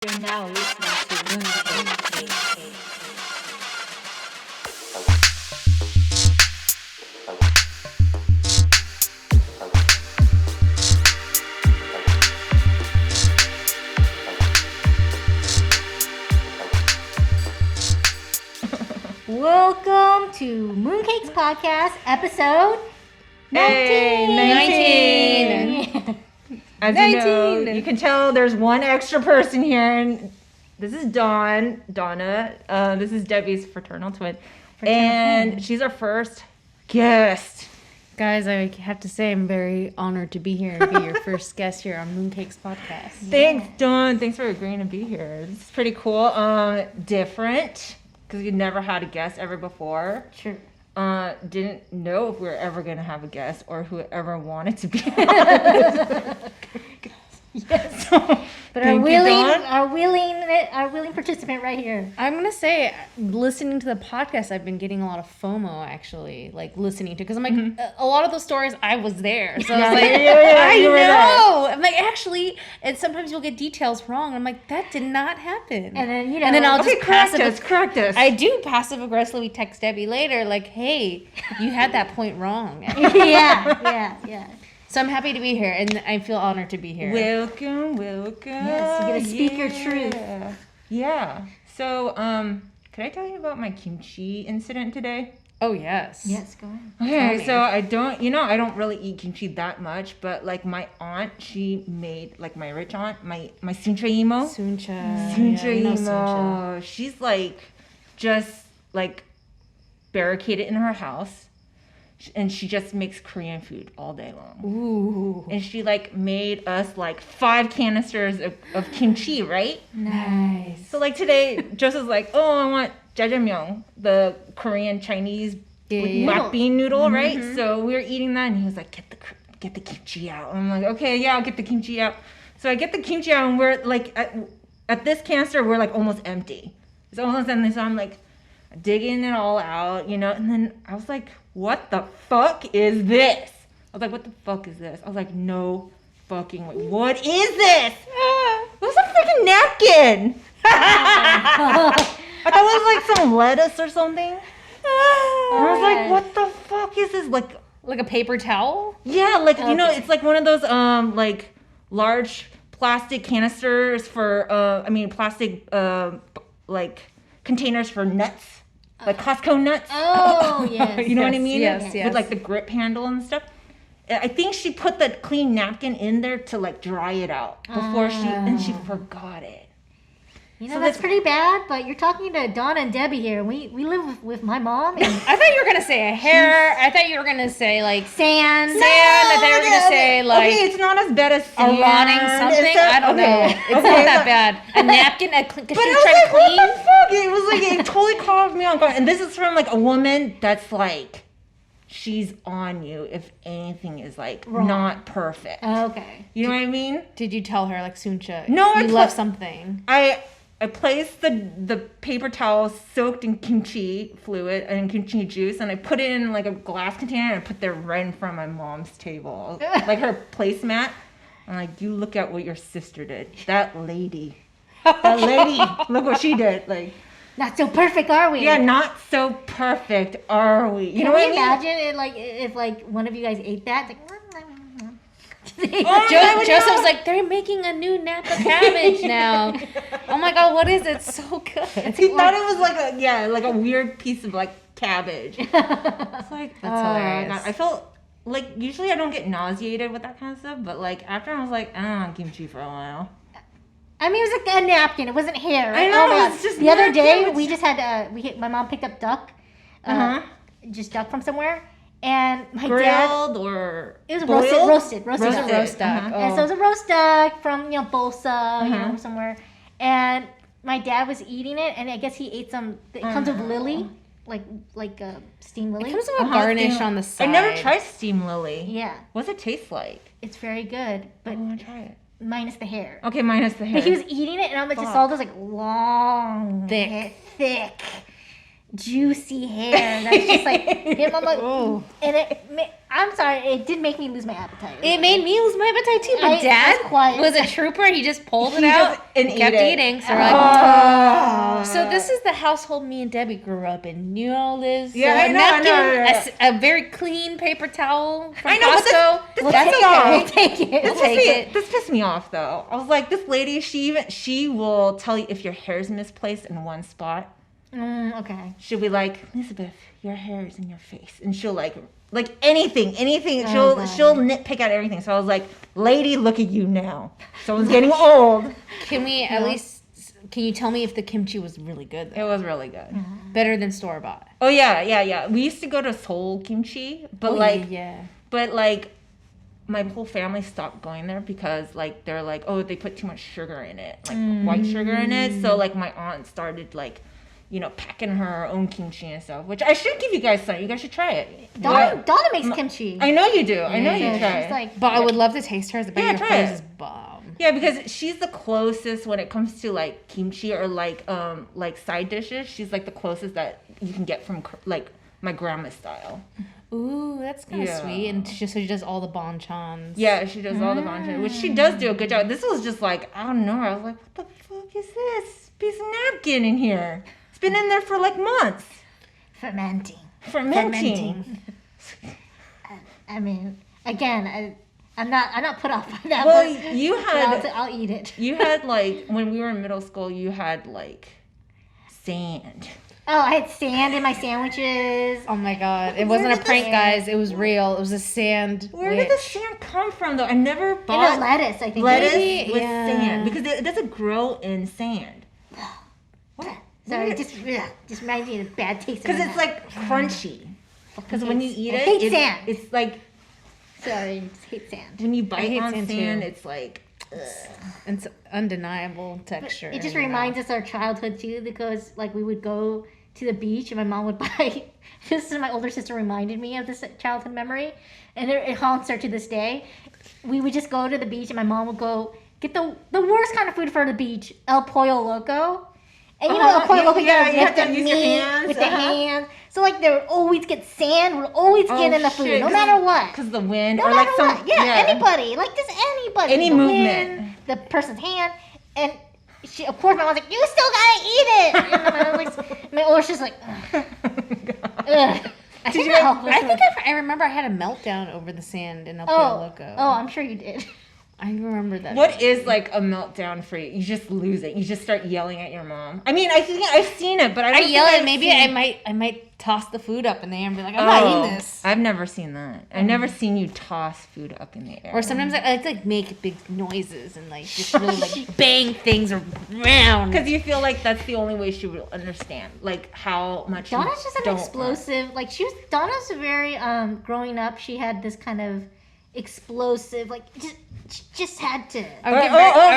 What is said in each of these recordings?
You're now listening to Mooncakes. Welcome to Mooncakes Podcast, episode 19. As 19. You know, you can tell there's one extra person here, and this is Donna. This is Debbie's fraternal twin, and she's our first guest. Guys, I have to say I'm very honored to be here and be your first guest here on Mooncakes Podcast. Thanks, Dawn. Thanks for agreeing to be here. This is pretty cool. Different, because you never had a guest ever before. Sure. Didn't know if we were ever going to have a guest or whoever wanted to be. Yes. But our willing participant right here. I'm going to say, listening to the podcast, I've been getting a lot of FOMO, actually, like listening to, because I'm like, a lot of those stories, I was there. So I was like, I know. I'm like, actually, and sometimes you'll get details wrong. I'm like, that did not happen. And then, I'll just correct us. I do passive aggressively text Debbie later, like, hey, you had that point wrong. Yeah. So I'm happy to be here, and I feel honored to be here. Welcome. Yes, you get to speak your truth. Yeah. So, can I tell you about my kimchi incident today? Oh, yes. Yes, go on. Okay, so I don't really eat kimchi that much, but like my aunt, she made, like my rich aunt, my suncha e-moe. Suncha E-moe. She's like, just like barricaded in her house. And she just makes Korean food all day long. Ooh. And she like made us like 5 canisters of kimchi, right? Nice. So like today, Joseph's like, oh, I want jjajangmyeon, the Korean Chinese black bean noodle, right? So we were eating that, and he was like, get the kimchi out. And I'm like, okay, yeah, I'll get the kimchi out. So I get the kimchi out, and we're like, at this canister, we're like almost empty. It's almost empty, so I'm like digging it all out, and then I was like, what the fuck is this? I was like, what the fuck is this? I was like, no fucking way. What is this? It was a freaking napkin. I thought it was like some lettuce or something. I was like, what the fuck is this? Like a paper towel? Yeah, like, it's like one of those, like, large plastic canisters for, plastic, like, containers for nuts. Like Costco nuts. Oh, yes. You know what I mean? Yes. With like the grip handle and stuff. I think she put the clean napkin in there to like dry it out before she forgot it. So that's pretty bad, but you're talking to Donna and Debbie here. We live with my mom. And I thought you were going to say a hair. I thought you were going to say like sand. I thought you were going to say like. Okay, it's not as bad as sand. A rotting something. I don't know. It's not that bad. A napkin, because she was trying to clean. What the fuck? It was like, it totally caught me on guard. And this is from like a woman that's like, she's on you if anything is like not perfect. Okay. You know what I mean? Did you tell her like Suncha? No, you left something. I placed the paper towel soaked in kimchi fluid and kimchi juice, and I put it in like a glass container, and I put it right in front of my mom's table, like her placemat. I'm like, you look at what your sister did. That lady, look what she did. Like, not so perfect, are we? Yeah, not so perfect, are we? Can we imagine it, like if like one of you guys ate that? It's like, Joseph's like, they're making a new Napa cabbage now. Oh my god, what is it? So good. He thought it was like a weird piece of like cabbage. It's like, that's hilarious. God. I felt like usually I don't get nauseated with that kind of stuff, but like after I was like, I don't want kimchi for a while. I mean, it was like a napkin. It wasn't hair. Right? I know. It was just the other day we just had my mom picked up duck, just duck from somewhere. And my grilled dad, or it was boiled? roasted roast duck. And so it was a roast duck from Bolsa, somewhere. And my dad was eating it, and I guess he ate some. It comes with lily, like steamed lily. It comes with a garnish on the side. I never tried steamed lily. Yeah. What's it taste like? It's very good, but I want to try it. Minus the hair. Okay, minus the hair. But he was eating it, and I'm just all those like long, thick. juicy hair that's just like him. I'm like, Oh. and I'm sorry, it did make me lose my appetite. It made me lose my appetite too. My dad was a trooper. He just pulled it out and kept eating. So we're like, so this is the household me and Debbie grew up in. You know, Liz? Yeah, so I know. a very clean paper towel from I know, Costco. but That's okay. We'll take it. We'll take it. This pissed me off though. I was like, this lady, she will tell you if your hair is misplaced in one spot. Okay. She'll be like, Elizabeth, your hair is in your face, and she'll like anything. Oh, she'll nitpick at everything. So I was like, lady, look at you now. Someone's getting old. Can we at least? Can you tell me if the kimchi was really good? It was really good. Better than store bought. Oh yeah. We used to go to Seoul kimchi, but but like my whole family stopped going there because like they're like, oh, they put too much sugar in it, like white sugar in it. So like my aunt started like, packing her own kimchi and stuff, which I should give you guys some. You guys should try it. Donna makes kimchi. I know you do. I know you try it. Like, But I would love to taste hers. But your try hers it. is bomb. Yeah, because she's the closest when it comes to like kimchi or like side dishes. She's like the closest that you can get from like my grandma's style. Ooh, that's kind of sweet. And so she does all the bonchons. Yeah, she does all the bonchons, which she does do a good job. This was just like, I don't know. I was like, what the fuck is this piece of napkin in here? It's been in there for like months. fermenting. I mean, again, I'm not put off by that. Well, but you had. I'll eat it. You had like when we were in middle school. You had like sand. Oh, I had sand in my sandwiches. Oh my god. It wasn't a prank, guys. It was real. It was a sand. Where did the sand come from, though? I never bought And the lettuce, I think. lettuce Maybe. with sand because it doesn't grow in sand. Sorry, just reminds me of a bad taste. Because it's like crunchy. Because when you eat I it, hate sand. it's like Sorry, I just hate sand. when you bite on sand, sand, too. it's like. It's undeniable texture. It just reminds us of our childhood too, because like we would go to the beach and my mom would buy. This is my older sister reminded me of this childhood memory, and it haunts her to this day. We would just go to the beach and my mom would go get the worst kind of food for the beach, El Pollo Loco. And El Pollo Loco, you have to use your hands with the hands. So like there would always get sand, would always get in the food, no matter what. Because the wind No or matter like some what. Yeah, anybody. Like just anybody. Any The movement. wind, the person's hand. And she, of course, my mom's like, you still gotta eat it. And my older sister's like, ugh. I think I remember I had a meltdown over the sand in El Pollo Loco. Oh, I'm sure you did. I remember that. What is like a meltdown for you? You just lose it. You just start yelling at your mom. I mean, I think I've seen it, but I don't yell think at maybe seen... I might toss the food up in the air and be like, I'm not eating this. I've never seen that. I've never seen you toss food up in the air. Or sometimes I like to like make big noises and like just really like bang things around. Because you feel like that's the only way she will understand, like how much. Donna's just an explosive. Like Donna's very growing up. She had this kind of explosive, like just had to.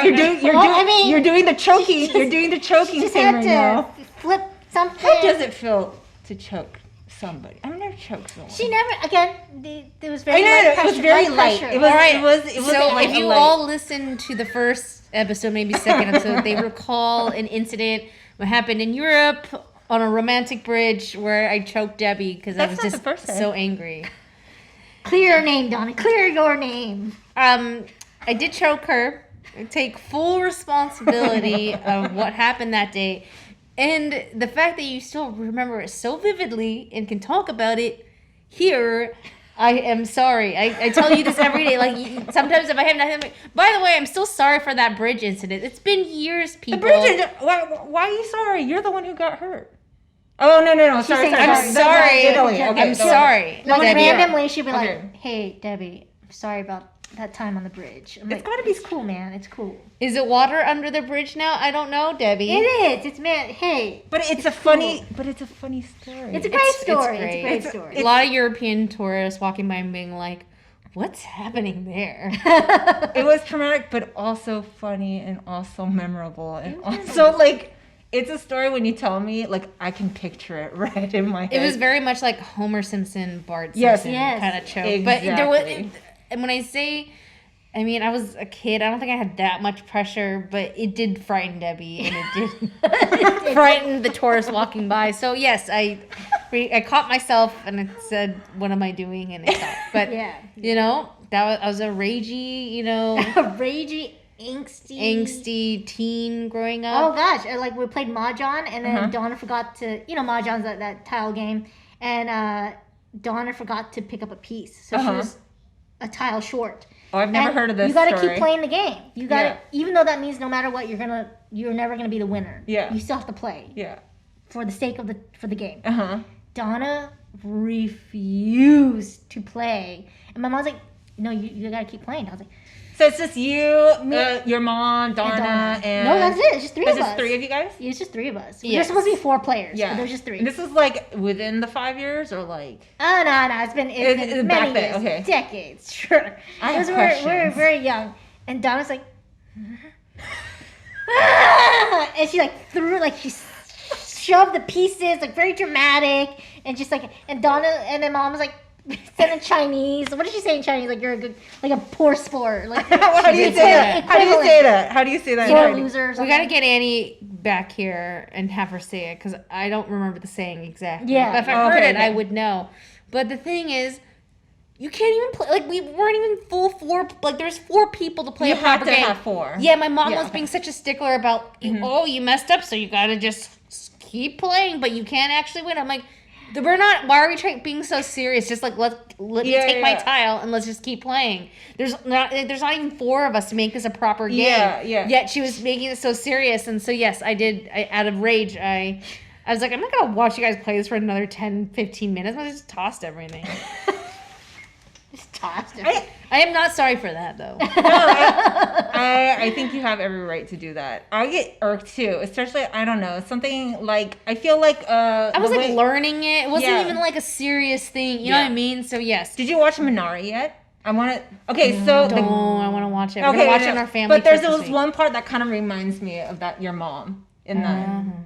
You're doing the choking. You're doing the choking Just thing had right to now. flip something. How does it feel to choke somebody? I've never choked someone. She never again. It was very. It was very light. It was. So like if you all listen to the first episode, maybe second episode, they recall an incident what happened in Europe on a romantic bridge where I choked Debbie because I was just so angry. Clear your name, Donna. Clear your name. I did choke her. I take full responsibility of what happened that day. And the fact that you still remember it so vividly and can talk about it here, I am sorry. I tell you this every day. Like sometimes if I have nothing. By the way, I'm still sorry for that bridge incident. It's been years, people. The bridge. Why are you sorry? You're the one who got hurt. Oh no! Sorry. I'm sorry. Okay, I'm sorry. Like Debbie. randomly, she'd be like, Okay. "Hey, Debbie, I'm sorry about that time on the bridge." I'm It's like, gotta be it's cool, man. It's cool. Is it water under the bridge now? I don't know, Debbie. It is. It's man. Hey, But it's a funny. But it's a funny story. it's a great story. great. It's a great story. A lot of European tourists walking by and being like, what's happening there? It was traumatic, but also funny and also memorable and also like. It's a story when you tell me, like, I can picture it right in my head. It was very much like Homer Simpson, Bart Simpson Yes. kind of choke. Exactly. But there was, and when I say I mean, I was a kid. I don't think I had that much pressure, but it did frighten Debbie, and it did frighten the tourists walking by. So yes, I caught myself and I said, "What am I doing?" And it stopped. But you know, I was a ragey, a ragey, angsty teen growing up. Oh gosh, like we played mahjong, and then Donna forgot to, mahjong's that tile game, and Donna forgot to pick up a piece, so she was a tile short. Oh, I've never heard of this. You got to story. keep playing the game. You got to, even though that means no matter what, you're never gonna be the winner. Yeah. You still have to play. Yeah. For the sake of the game. Donna refused to play, and my mom's like, "No, you got to keep playing." I was like, so it's just you, your mom, Donna, and no, that's it. It's just three of us. It's just three of you guys? Yeah, it's just three of us. Yes. There's supposed to be 4 players, but there's just 3. And this is like within the 5 years or like? Oh, no. It's been many years. Okay. Decades, sure. I have we're very young. And Donna's like, and she she shoved the pieces, like very dramatic, and just like, and Donna, and then mom was like, said in Chinese. What did she say in Chinese? Like, you're like a poor sport. Like, how do you say that? How do you say that? How do you say that? You're a loser. We got to get Annie back here and have her say it, because I don't remember the saying exactly. Yeah. But if I heard it, I would know. But the thing is, you can't even play. Like, we weren't even full 4. Like, there's 4 people to play a proper game. You have to have 4. Yeah, my mom was being such a stickler about, you messed up, so you got to just keep playing, but you can't actually win. I'm like, we're not. Why are we being so serious? Just like let me take my tile and let's just keep playing. There's not even 4 of us to make this a proper game. Yeah. Yet she was making it so serious, and so yes, I did. Out of rage, I was like, I'm not gonna watch you guys play this for another 10-15 minutes. I just tossed everything. Just tossed it. I am not sorry for that though. No, I think you have every right to do that. I get irked too, especially I don't know, something like I feel like I was like learning it. It wasn't even like a serious thing. You know what I mean? So yes. Did you watch Minari yet? I want to. Okay, so I want to watch it. We're gonna watch it in our family. But there was one part that kind of reminds me of that your mom in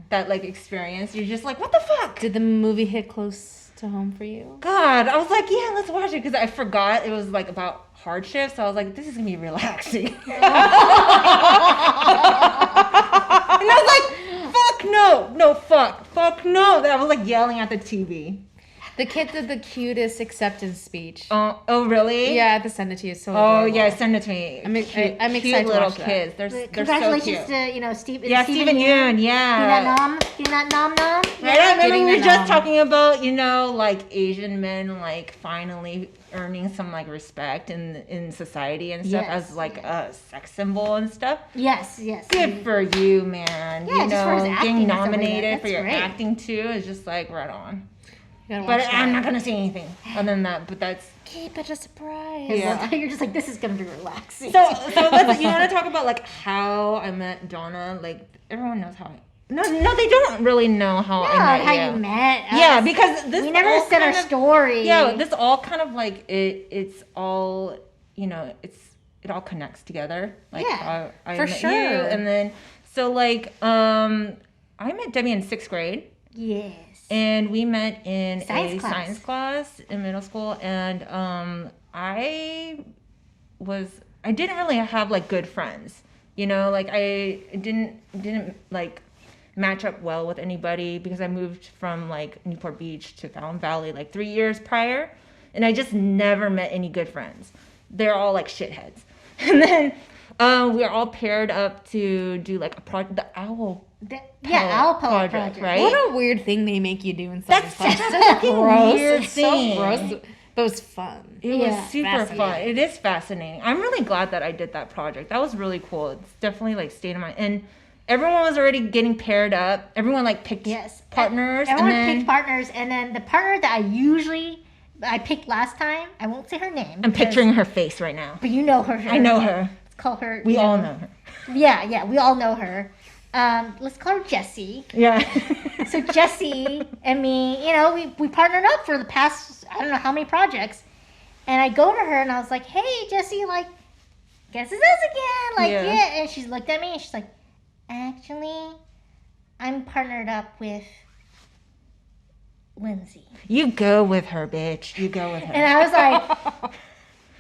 that like experience. You're just like, what the fuck? Did the movie hit close to home for you? God, I was like, yeah, let's watch it, because I forgot it was like about hardship. So I was like, this is gonna be relaxing. And I was like, fuck no. I was like yelling at the TV. The kid did the cutest acceptance speech. Oh really? Yeah, I have to send it to you. So adorable. Yeah, send it to me. I'm excited cute little to watch kids. that. They're Congratulations so cute. to Steve. Yeah, Steven Yeun. Yeah. Getting that nom. Right. I remember we were just talking about like Asian men like finally earning some like respect in society and stuff as like a sex symbol and stuff. Yes. Good for you, man. Yeah, just for his acting getting and stuff like that. nominated That's for your great. acting too is just like right on. But I'm not gonna say anything other than that. But that's keep it a surprise. Yeah. You're just like, this is gonna be relaxing. so. You want to talk about like how I met Donna? Like everyone knows how. No, they don't really know how I met how you. you met. Yeah, because this we never said our story. Yeah, this all kind of like it's all it all connects together. Like Yeah, I for met sure. you, and then so like I met Debbie in 6th grade. Yes. And we met in Science class. Science class in middle school, and I didn't really have like good friends, like I didn't like match up well with anybody because I moved from like Newport Beach to Fallon Valley like 3 years prior, and I just never met any good friends. They're all like shitheads. And then we were all paired up to do like a project, the owl. Owl Poet Project. Right? What a weird thing they make you do in science That's class. such a fucking weird It's thing. so gross, but it was fun. It was super fascinating. fun. It is fascinating. I'm really glad that I did that project. That was really cool. It's definitely like stayed in my and everyone was already getting paired up. Everyone like picked partners. Everyone picked partners, and then the partner that I picked last time, I won't say her name. I'm picturing her face right now. But you know her. I know her. Let's call her. We all know her. Yeah, we all know her. Let's call her Jessie. Yeah. So Jessie and me, we partnered up for the past, I don't know how many projects. And I go to her and I was like, hey, Jessie, like, guess it's us again. Like, yeah. And she looked at me and she's like, actually, I'm partnered up with Lindsay. You go with her, bitch. You go with her. And I was like,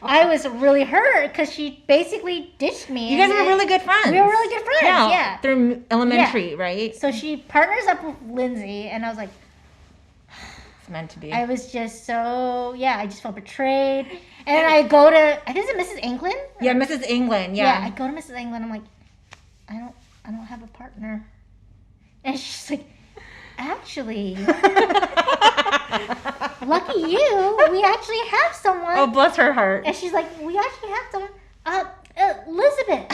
I was really hurt because she basically ditched me. You guys were really good friends. We were really good friends, yeah. Through elementary, right? So she partners up with Lindsay, and I was like, It's meant to be. I was just so, I just felt betrayed. And I go to, I think it's Mrs. England? Yeah, Mrs. England, Yeah, I go to Mrs. England, I'm like, I don't have a partner. And she's like, actually, lucky you, we actually have someone. Oh, bless her heart. And she's like, we actually have someone. Elizabeth.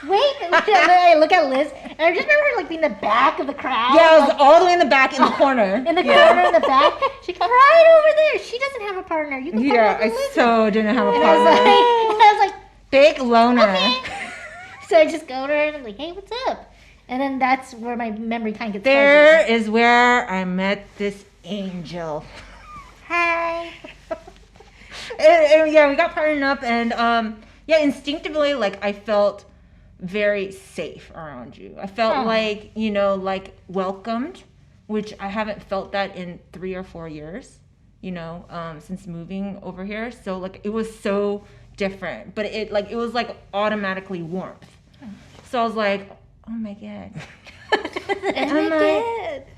Wait. And I look at Liz, and I just remember her like being in the back of the crowd. Yeah, I was all the way in the back, in the corner. In the corner, in the back. She's right over there. She doesn't have a partner. You can partner with Elizabeth. So didn't have a And partner. I was like, Big loner. okay. So I just go to her and I'm like, hey, what's up? And then that's where my memory kind of gets There fuzzy. is where I met this angel. Hi. And yeah, we got partnered up, and instinctively, like, I felt very safe around you. I felt like, like welcomed, which I haven't felt that in 3 or 4 years, since moving over here. So like it was so different, but it was like automatically warmth. So I was like, oh my God.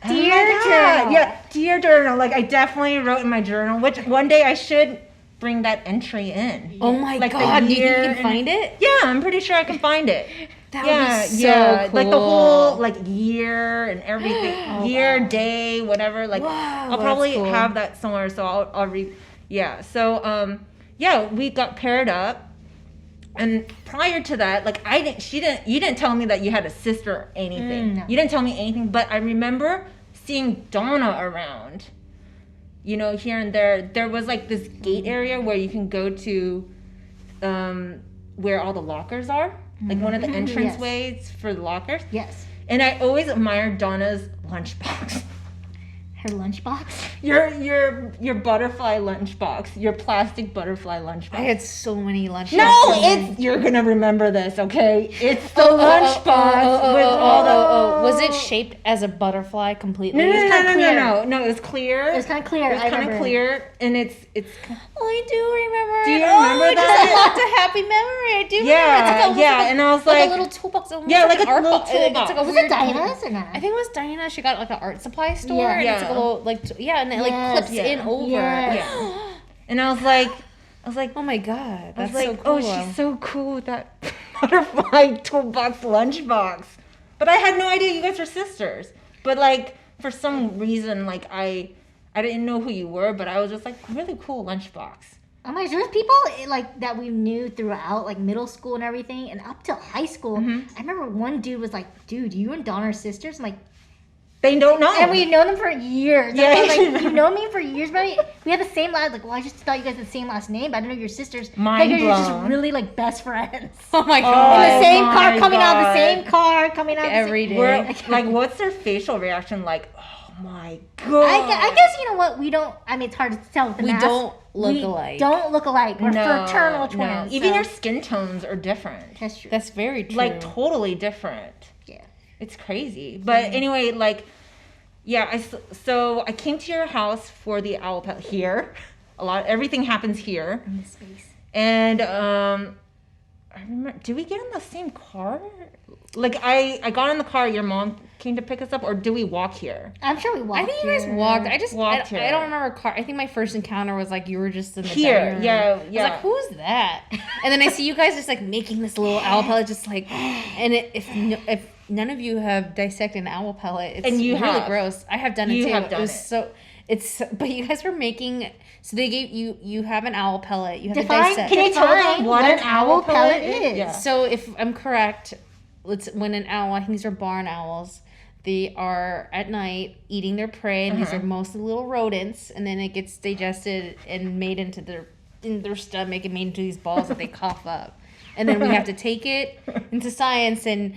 Dear journal. Yeah, dear journal. Like I definitely wrote in my journal, which one day I should bring that entry in. Oh my Like the God, do you think year you can find it? Yeah, I'm pretty sure I can find it. That would be so cool. Like the whole like year and everything, day, whatever. Like Wow, I'll probably that's cool. have that somewhere, so I'll read. Yeah, so we got paired up, and prior to that, like you didn't tell me that you had a sister or anything. No. You didn't tell me anything, but I remember seeing Donna around. Here and there. There was like this gate area where you can go to, where all the lockers are. Like one of the entrance ways for the lockers. Yes. And I always admired Donna's lunchbox. Her lunchbox. Your butterfly lunchbox. Your plastic butterfly lunchbox. I had so many lunch. You're gonna remember this, okay? It's the lunchbox with all the. Was it shaped as a butterfly completely? No, clear. no, it was clear. It was kind of clear. It was kind of clear, and it's. I do remember. Do you it. remember I that? just unlocked a happy memory. I do remember. Yeah, It's like and I was like like a little toolbox. Almost Yeah, like an a art little box. toolbox. It's like a Was weird it Diana's or not? I think it was Diana. She got like an art supply store. Yeah. And it's like a Yeah. little and it like Yes, clips in over. yes. Yeah. And I was like, Oh my God, I that's was like, so cool. oh, she's so cool with that butterfly toolbox lunchbox. But I had no idea you guys were sisters. But like, for some reason, like I didn't know who you were, but I was just like, really cool lunchbox. Oh my gosh, there was people like that we knew throughout like middle school and everything, and up till high school. I remember one dude was like, "Dude, you and Donna are sisters." I'm like, They don't know. and we've known them for years. Yeah. I was like, you've known me for years, but we had the same last. Like, well, I just thought you guys had the same last name, but I didn't know you're sisters. Mind Like, you're just blown. really like best friends. Oh my In God. the same my car, coming out of God. the same car, coming out Every the day. We're, like, what's their facial reaction like? Oh my God. I guess you know what, we don't. I mean, it's hard to tell with the We mask. don't look We alike. Don't look alike. We're No, fraternal no. twins. Even so- your skin tones are different. That's true. That's very true. Like totally different. Yeah. It's crazy. But anyway, like, yeah, so I came to your house for the owl pet here. Everything happens here. In this space. And I remember, did we get in the same car? Like I got in the car, your mom came to pick us up, or did we walk here? I'm sure we walked. I think you guys here. walked. I just Walked I here. don't remember car. I think my first encounter was like you were just in the Here, dining room. yeah, I was yeah. like, who's that? And then I see you guys just like making this little owl pellet, just like, and if none of you have dissected an owl pellet, it's And you really have. gross. I have done it You too. have done it was it. but you guys were making. So they gave you have an owl pellet. You have to Define. dissect. Can you tell Define them what what an owl pellet is? Yeah. So if I'm correct, when an owl, I think these are barn owls, they are at night eating their prey, and these are mostly little rodents, and then it gets digested and made into their stomach and made into these balls that they cough up. And then we have to take it into science and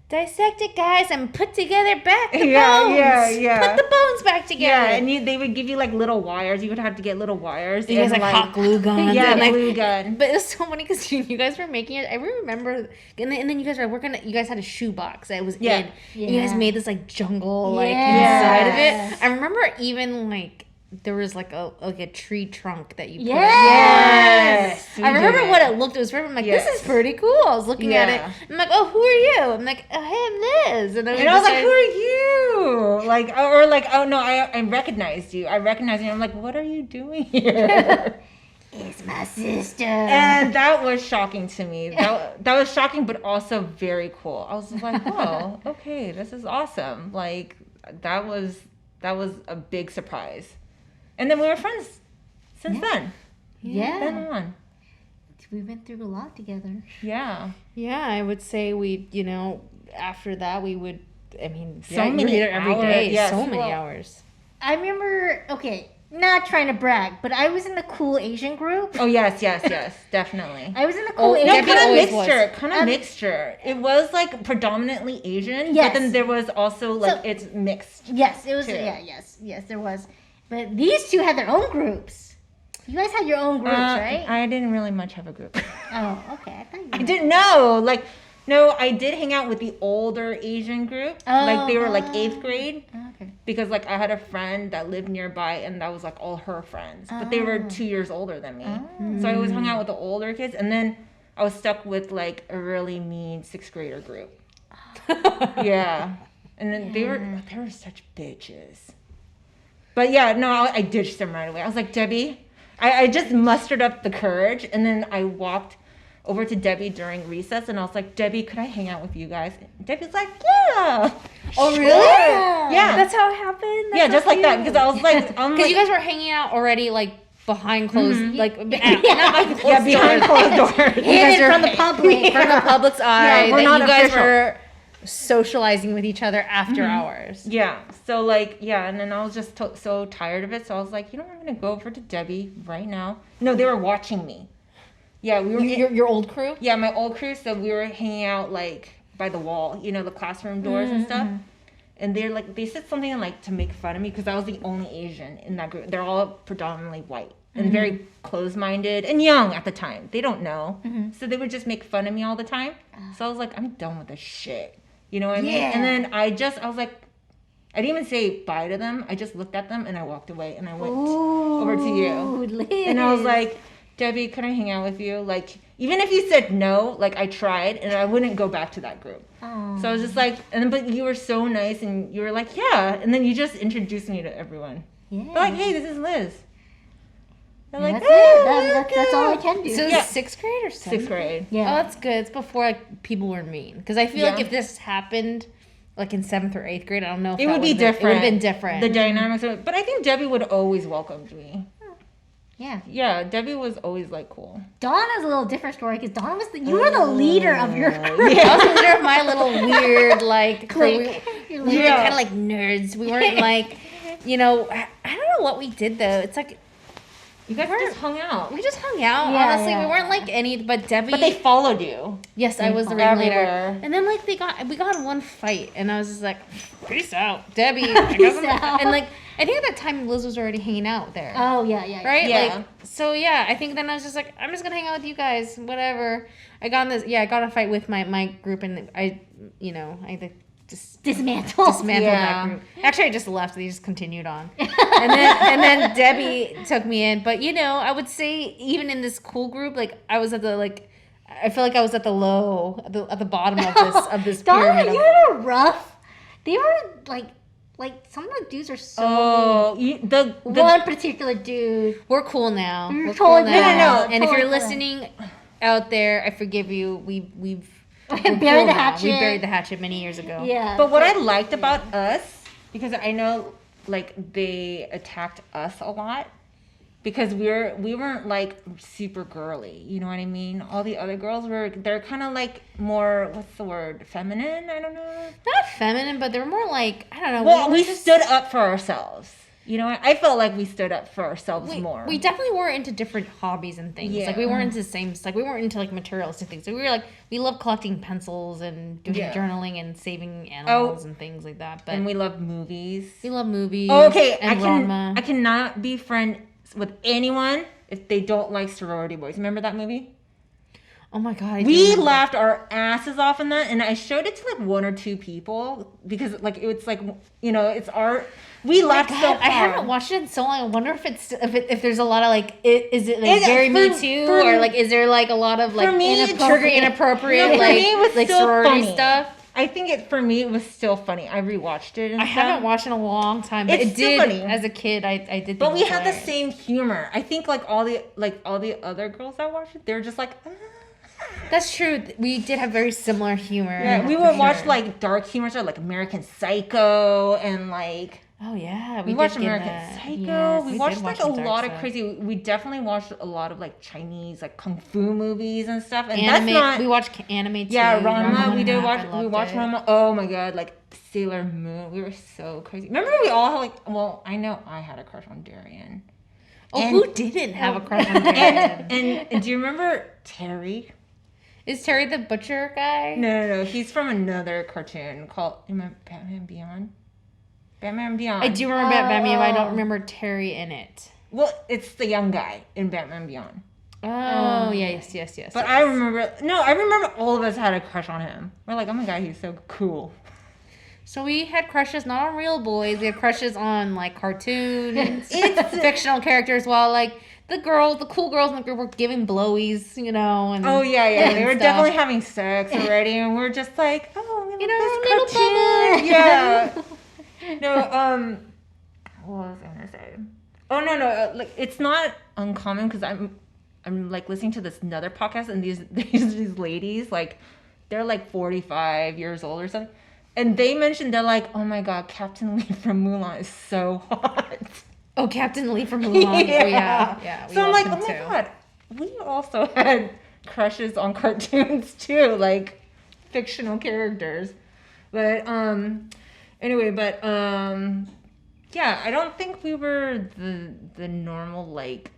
dissect it, guys, and put together back the bones. Yeah. Put the bones back together. Yeah, and they would give you like little wires. You would have to get little wires. You guys and, like hot glue guns. Yeah, and, like, glue gun. But it was so funny because you guys were making it. I remember, and then you guys were working. You guys had a shoebox that was Yeah. in. And you guys Yeah. made this like jungle like Yes. inside of it. I remember even like there was like a tree trunk that you put. Yes. I remember what it looked. It was. I'm like, this is pretty cool. I was looking at it. I'm like, oh, who are you? I'm like, oh, hey, I'm Liz. And I was like, who are you? Like, or like, oh no, I recognized you. I recognized you. I'm like, what are you doing here? It's my sister. And that was shocking to me. That was shocking, but also very cool. I was like, oh, okay, this is awesome. Like, that was a big surprise. And then we were friends since then. Yeah. Then on. We went through a lot together. Yeah. Yeah, I would say we, after that we would, So many there every hours. day, Yes. so many hours. I remember, not trying to brag, but I was in the cool Asian group. Oh, yes, definitely. I was in the cool Asian No, Debbie group. always kind of mixture. It was like predominantly Asian, Yes. but then there was also like it's mixed. Yes, it was. too. Yeah, yes, there was. But these two had their own groups. You guys had your own groups, right? I didn't really much have a group. Oh, okay. I thought you I had. didn't know. Like, no, I did hang out with the older Asian group. Like they were like 8th grade. Okay. Because like I had a friend that lived nearby and that was like all her friends. But they were 2 years older than me. So I always hung out with the older kids, and then I was stuck with like a really mean 6th grader group. Yeah. And then they were such bitches. But yeah, no, I ditched them right away. I was like, Debbie, I just mustered up the courage, and then I walked over to Debbie during recess, and I was like, Debbie, could I hang out with you guys? And Debbie's like, yeah. Oh, really? Yeah. That's how it happened? Yeah, just like that. Because I was like, Because you guys were hanging out already, like, behind closed, like, not behind closed yeah, behind doors. closed doors. You guys Hidden are from the public. from the public's eye. we're that not you guys official. were socializing with each other after hours. Yeah. So like, yeah, and then I was just so tired of it. So I was like, I'm gonna go over to Debbie right now. No, they were watching me. Yeah, we were. Your old crew? Yeah, my old crew. So we were hanging out like by the wall, the classroom doors and stuff. And they said something like to make fun of me because I was the only Asian in that group. They're all predominantly white and very closed-minded and young at the time. They don't know, so they would just make fun of me all the time. So I was like, I'm done with this shit. You know what I mean? Yeah. And then I was like, I didn't even say bye to them. I just looked at them and I walked away and I went over to you. Liz. And I was like, Debbie, can I hang out with you? Like, even if you said no, like I tried and I wouldn't go back to that group. Oh. So I was just like, but you were so nice and you were like, yeah. And then you just introduced me to everyone. Yeah. They're like, hey, this is Liz. They're like, That's "Oh, it. That's all I can do. So Yeah. 6th grade or 7th? 6th grade. Yeah. Oh, that's good. It's before like people were mean. Because I feel like Yeah. if this happened like in 7th or 8th grade, I don't know if It that would be would've been- different. It would have been different. The dynamics of it. But I think Debbie would always welcomed me. Yeah. Yeah, Debbie was always like cool. Donna's a little different story because Donna was you were the leader of your group. I was the leader of my little weird like Clique. we Your were leader. kind of like nerds. We weren't like, I don't know what we did though. It's like You guys just hung out. we just hung out. Yeah, honestly, yeah. we weren't like any. But Debbie, But they followed you. yes, I was the ringleader. Everywhere. And then like we got in one fight, and I was just like, peace out, Debbie. I guess I'm-" out. And like I think at that time Liz was already hanging out there. Oh yeah. Right? Yeah. Like, so yeah, I think then I was just like, I'm just gonna hang out with you guys, whatever. I got in a fight with my group, and I just Dismantle. dismantled Yeah. that group. Actually, I just left. They just continued on, and then Debbie took me in. But I would say even in this cool group, like I was at the I feel like I was at the low, at the bottom of this Donna, pyramid. you were rough. They were like some of the dudes are so Oh, the one particular dude. We're cool now. You're We're cool totally now. cool. And if Totally you're cool. listening out there, I forgive you. We've we're Buried cool the now. hatchet. We buried the hatchet many years ago. Yeah. But what I liked about us, because I know like they attacked us a lot, because we weren't like super girly, you know what I mean? All the other girls they're kind of like more, what's the word, feminine? I don't know. Not feminine, but they were more like, I don't know. Well, were we just- stood up for ourselves. You know, I felt like we stood up for ourselves more. We definitely were into different hobbies and things. Yeah. Like we weren't into the same. Like we weren't into like materialistic things. So we were like we loved collecting pencils and doing Yeah. journaling and saving animals and things like that. But and we love movies. we love movies. Oh, okay, and Rama. I cannot be friends with anyone if they don't like Sorority Boys. Remember that movie? Oh my god! We laughed our asses off in that, and I showed it to like 1 or 2 people because like it's like, you know, it's our. We laughed so hard. I haven't watched it in so long. I wonder if if there's a lot of like, is it like very Me Too, or like is there like a lot of like inappropriate like sorority stuff? I think for me it was still funny. I rewatched it. And I haven't watched it in a long time, but it's it did funny. As a kid. I did. But we had the same humor. I think like all the other girls that watched it, they were just like. That's true. We did have very similar humor. Yeah, we would watch like dark humor, so like American Psycho and like. Oh yeah, we watched American Psycho. Yes, we watched like a lot of crazy. We definitely watched a lot of like Chinese like kung fu movies and stuff. And anime, that's not. We watched anime too. Yeah, Ranma. We did watch. We watched Ranma. Oh my god, like Sailor Moon. We were so crazy. Remember we all had like. Well, I know I had a crush on Darian. Oh, who didn't have a crush on Darian? And do you remember Terry? Is Terry the butcher guy? No. He's from another cartoon called Batman Beyond. Batman Beyond. I do remember Batman Beyond, but I don't remember Terry in it. Well, it's the young guy in Batman Beyond. Oh, yes. But I remember all of us had a crush on him. We're like, oh my god, he's so cool. So we had crushes not on real boys. We had crushes on like cartoons, fictional characters. While like the cool girls in the group were giving blowies, you know. And oh yeah, they were definitely having sex already, and we're just like, oh, you know, little bubble. Yeah. No, what was I gonna say? Oh no, like it's not uncommon because I'm like listening to this another podcast, and these ladies like they're like 45 years old or something. And they mentioned, they're like, oh my god, Captain Lee from Mulan is so hot. Oh, Captain Lee from Mulan. Yeah. So I'm like, oh my god, we also had crushes on cartoons too, like fictional characters. But anyway, yeah, I don't think we were the normal like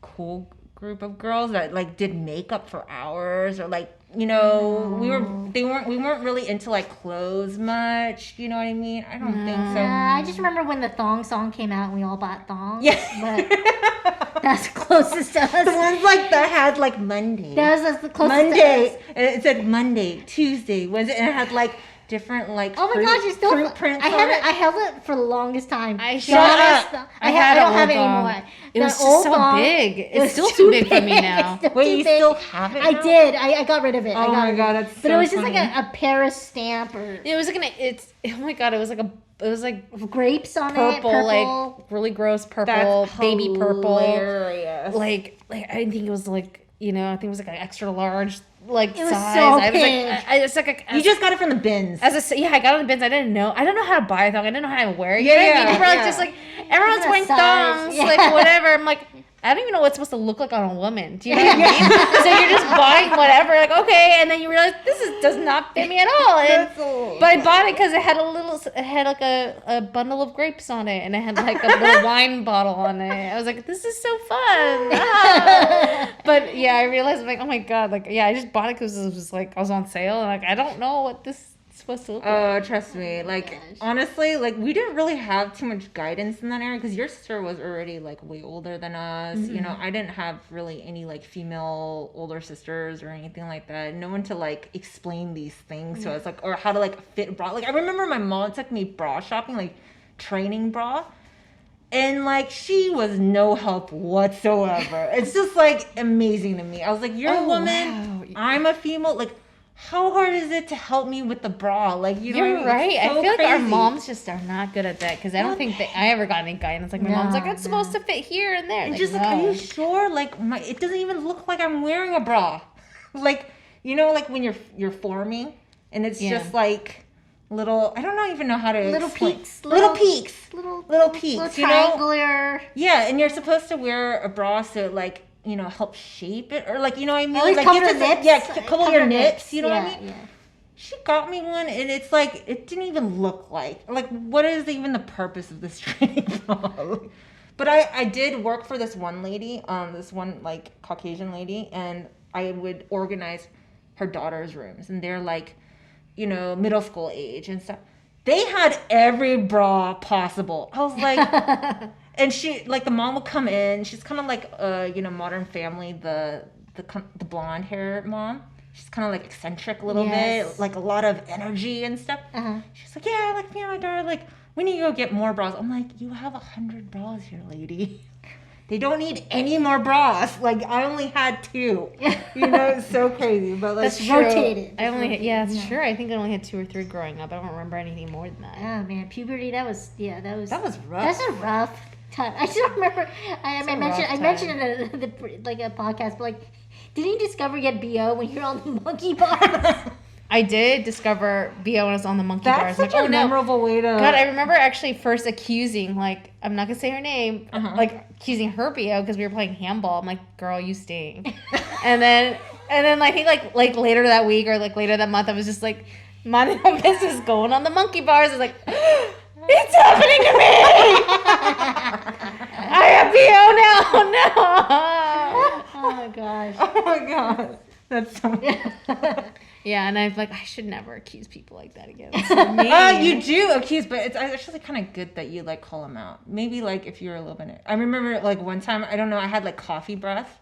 cool group of girls that like did makeup for hours or like. You know, we weren't really into like clothes much. You know what I mean? I don't think so. I just remember when the thong song came out, and we all bought thongs. Yeah, but that's the closest to us. The ones like that had like Monday. That's the closest. Monday, and it said Monday, Tuesday, Wednesday, and it had like different like. Oh my gosh, you're still. Prints I held it for the longest time. I don't have it anymore. It was just so big. It's still too big for me now. Wait, you still have it? I did. I got rid of it. Oh my god, that's so But it was funny. just like a Paris stamp or. It was like oh my god, it was like grapes on purple, it. Purple, like really gross purple, That's baby purple. Hilarious. Like I didn't think it was like, you know, I think it was like an extra large like it was size. So I was big. like, I just like you just got it from the bins. I got it in the bins. I didn't know how to buy a thong. I didn't know how to wear it. You know what I mean? People were like, just like everyone's wearing thongs, like whatever. I'm like, I don't even know what it's supposed to look like on a woman. Do you know what I mean? So you're just buying whatever, like okay, and then you realize does not fit me at all. But I bought it because it had like a bundle of grapes on it, and it had like a little wine bottle on it. I was like, this is so fun. But yeah, I realized like, oh my god, like yeah, I just bought it because it was like I was on sale, and like I don't know what this is supposed to look like. Oh, trust me. Like honestly, like we didn't really have too much guidance in that area because your sister was already like way older than us. Mm-hmm. You know, I didn't have really any like female older sisters or anything like that. No one to like explain these things to us, like or how to like fit bra. Like I remember my mom took me bra shopping, like training bra. And like she was no help whatsoever. It's just like amazing to me. I was like, you're a woman, wow. I'm a female. Like, how hard is it to help me with the bra? Like, you know, you're right. So I feel crazy. like our moms just are not good at that because I don't think that I ever got any guidance. Like my mom's like, it's supposed to fit here and there. And like, just like, are you sure? Like, it doesn't even look like I'm wearing a bra. Like, you know, like when you're forming and it's just like. Little, I don't even know how to explain. Little peaks, you triangular. Know? Yeah, and you're supposed to wear a bra so it, like, you know, help shape it, or like, you know what I mean? Like cover your nips. Yeah, cover your nips, you know what I mean? Yeah. She got me one, and it's like, it didn't even look like, what is even the purpose of this training bra? But I did work for this one lady, this one, like, Caucasian lady, and I would organize her daughter's rooms, and they're like, you know, middle school age and stuff. They had every bra possible. I was like, and she, like, the mom would come in. She's kind of like, you know, Modern Family, the the blonde hair mom. She's kind of like eccentric a little Yes. bit, like a lot of energy and stuff. She's like, yeah, like me and my daughter, like we need to go get more bras. I'm like, you have 100 bras here, lady. They don't need any more bras. Like I only had 2. You know, it's so crazy. But like That's true. rotated. It's true. I think I only had 2 or 3 growing up. I don't remember anything more than that. Oh man, puberty. That was rough. That's a rough time. I still remember. I mentioned it in a podcast, but like, didn't you discover you had BO when you're on the monkey bars? I did discover BO when I was on the monkey That's bars. such a memorable way to. God, I remember actually first accusing, like, I'm not gonna say her name, like accusing her BO because we were playing handball. I'm like, girl, you stink. and then I think like later that week or like later that month, I was just like, minding my business, going on the monkey bars. I was like, it's happening to me. I have BO now. No. Oh my gosh. Oh my god, that's so. Yeah, and I'm like, I should never accuse people like that again. So mean. You do accuse, but it's actually kind of good that you like call them out. Maybe like if you're a little bit. I remember like one time, I don't know, I had like coffee breath,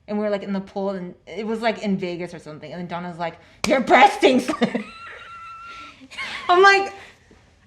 and we were like in the pool, and it was like in Vegas or something, and then Donna's like, "Your breath stinks." I'm like,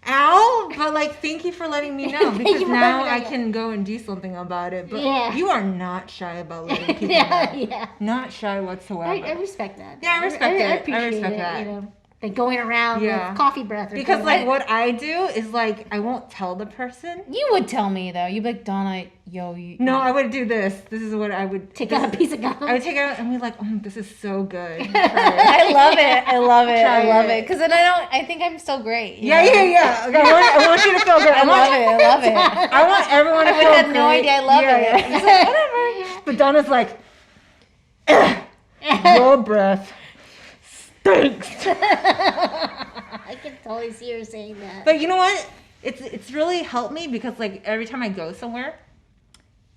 ow, but like thank you for letting me know because now I can go and do something about it. But you are not shy about letting people know. Not shy whatsoever. I respect that. Yeah, I respect it. I appreciate that. You know, like going around with coffee breath. Because like what I do is like I won't tell the person. You would tell me though. You'd be like, Donna, yo, you. No, I would do this. This is what I would take out a piece of gum. I would take it out and be like, oh, this is so good. I love it. Because then I think I'm so great. Yeah. I want you to feel good. I love it. I want everyone to feel great. I had no idea I love it. It's like, whatever. But Donna's like, your breath stinks. I can totally see her saying that. But you know what? It's really helped me because like every time I go somewhere,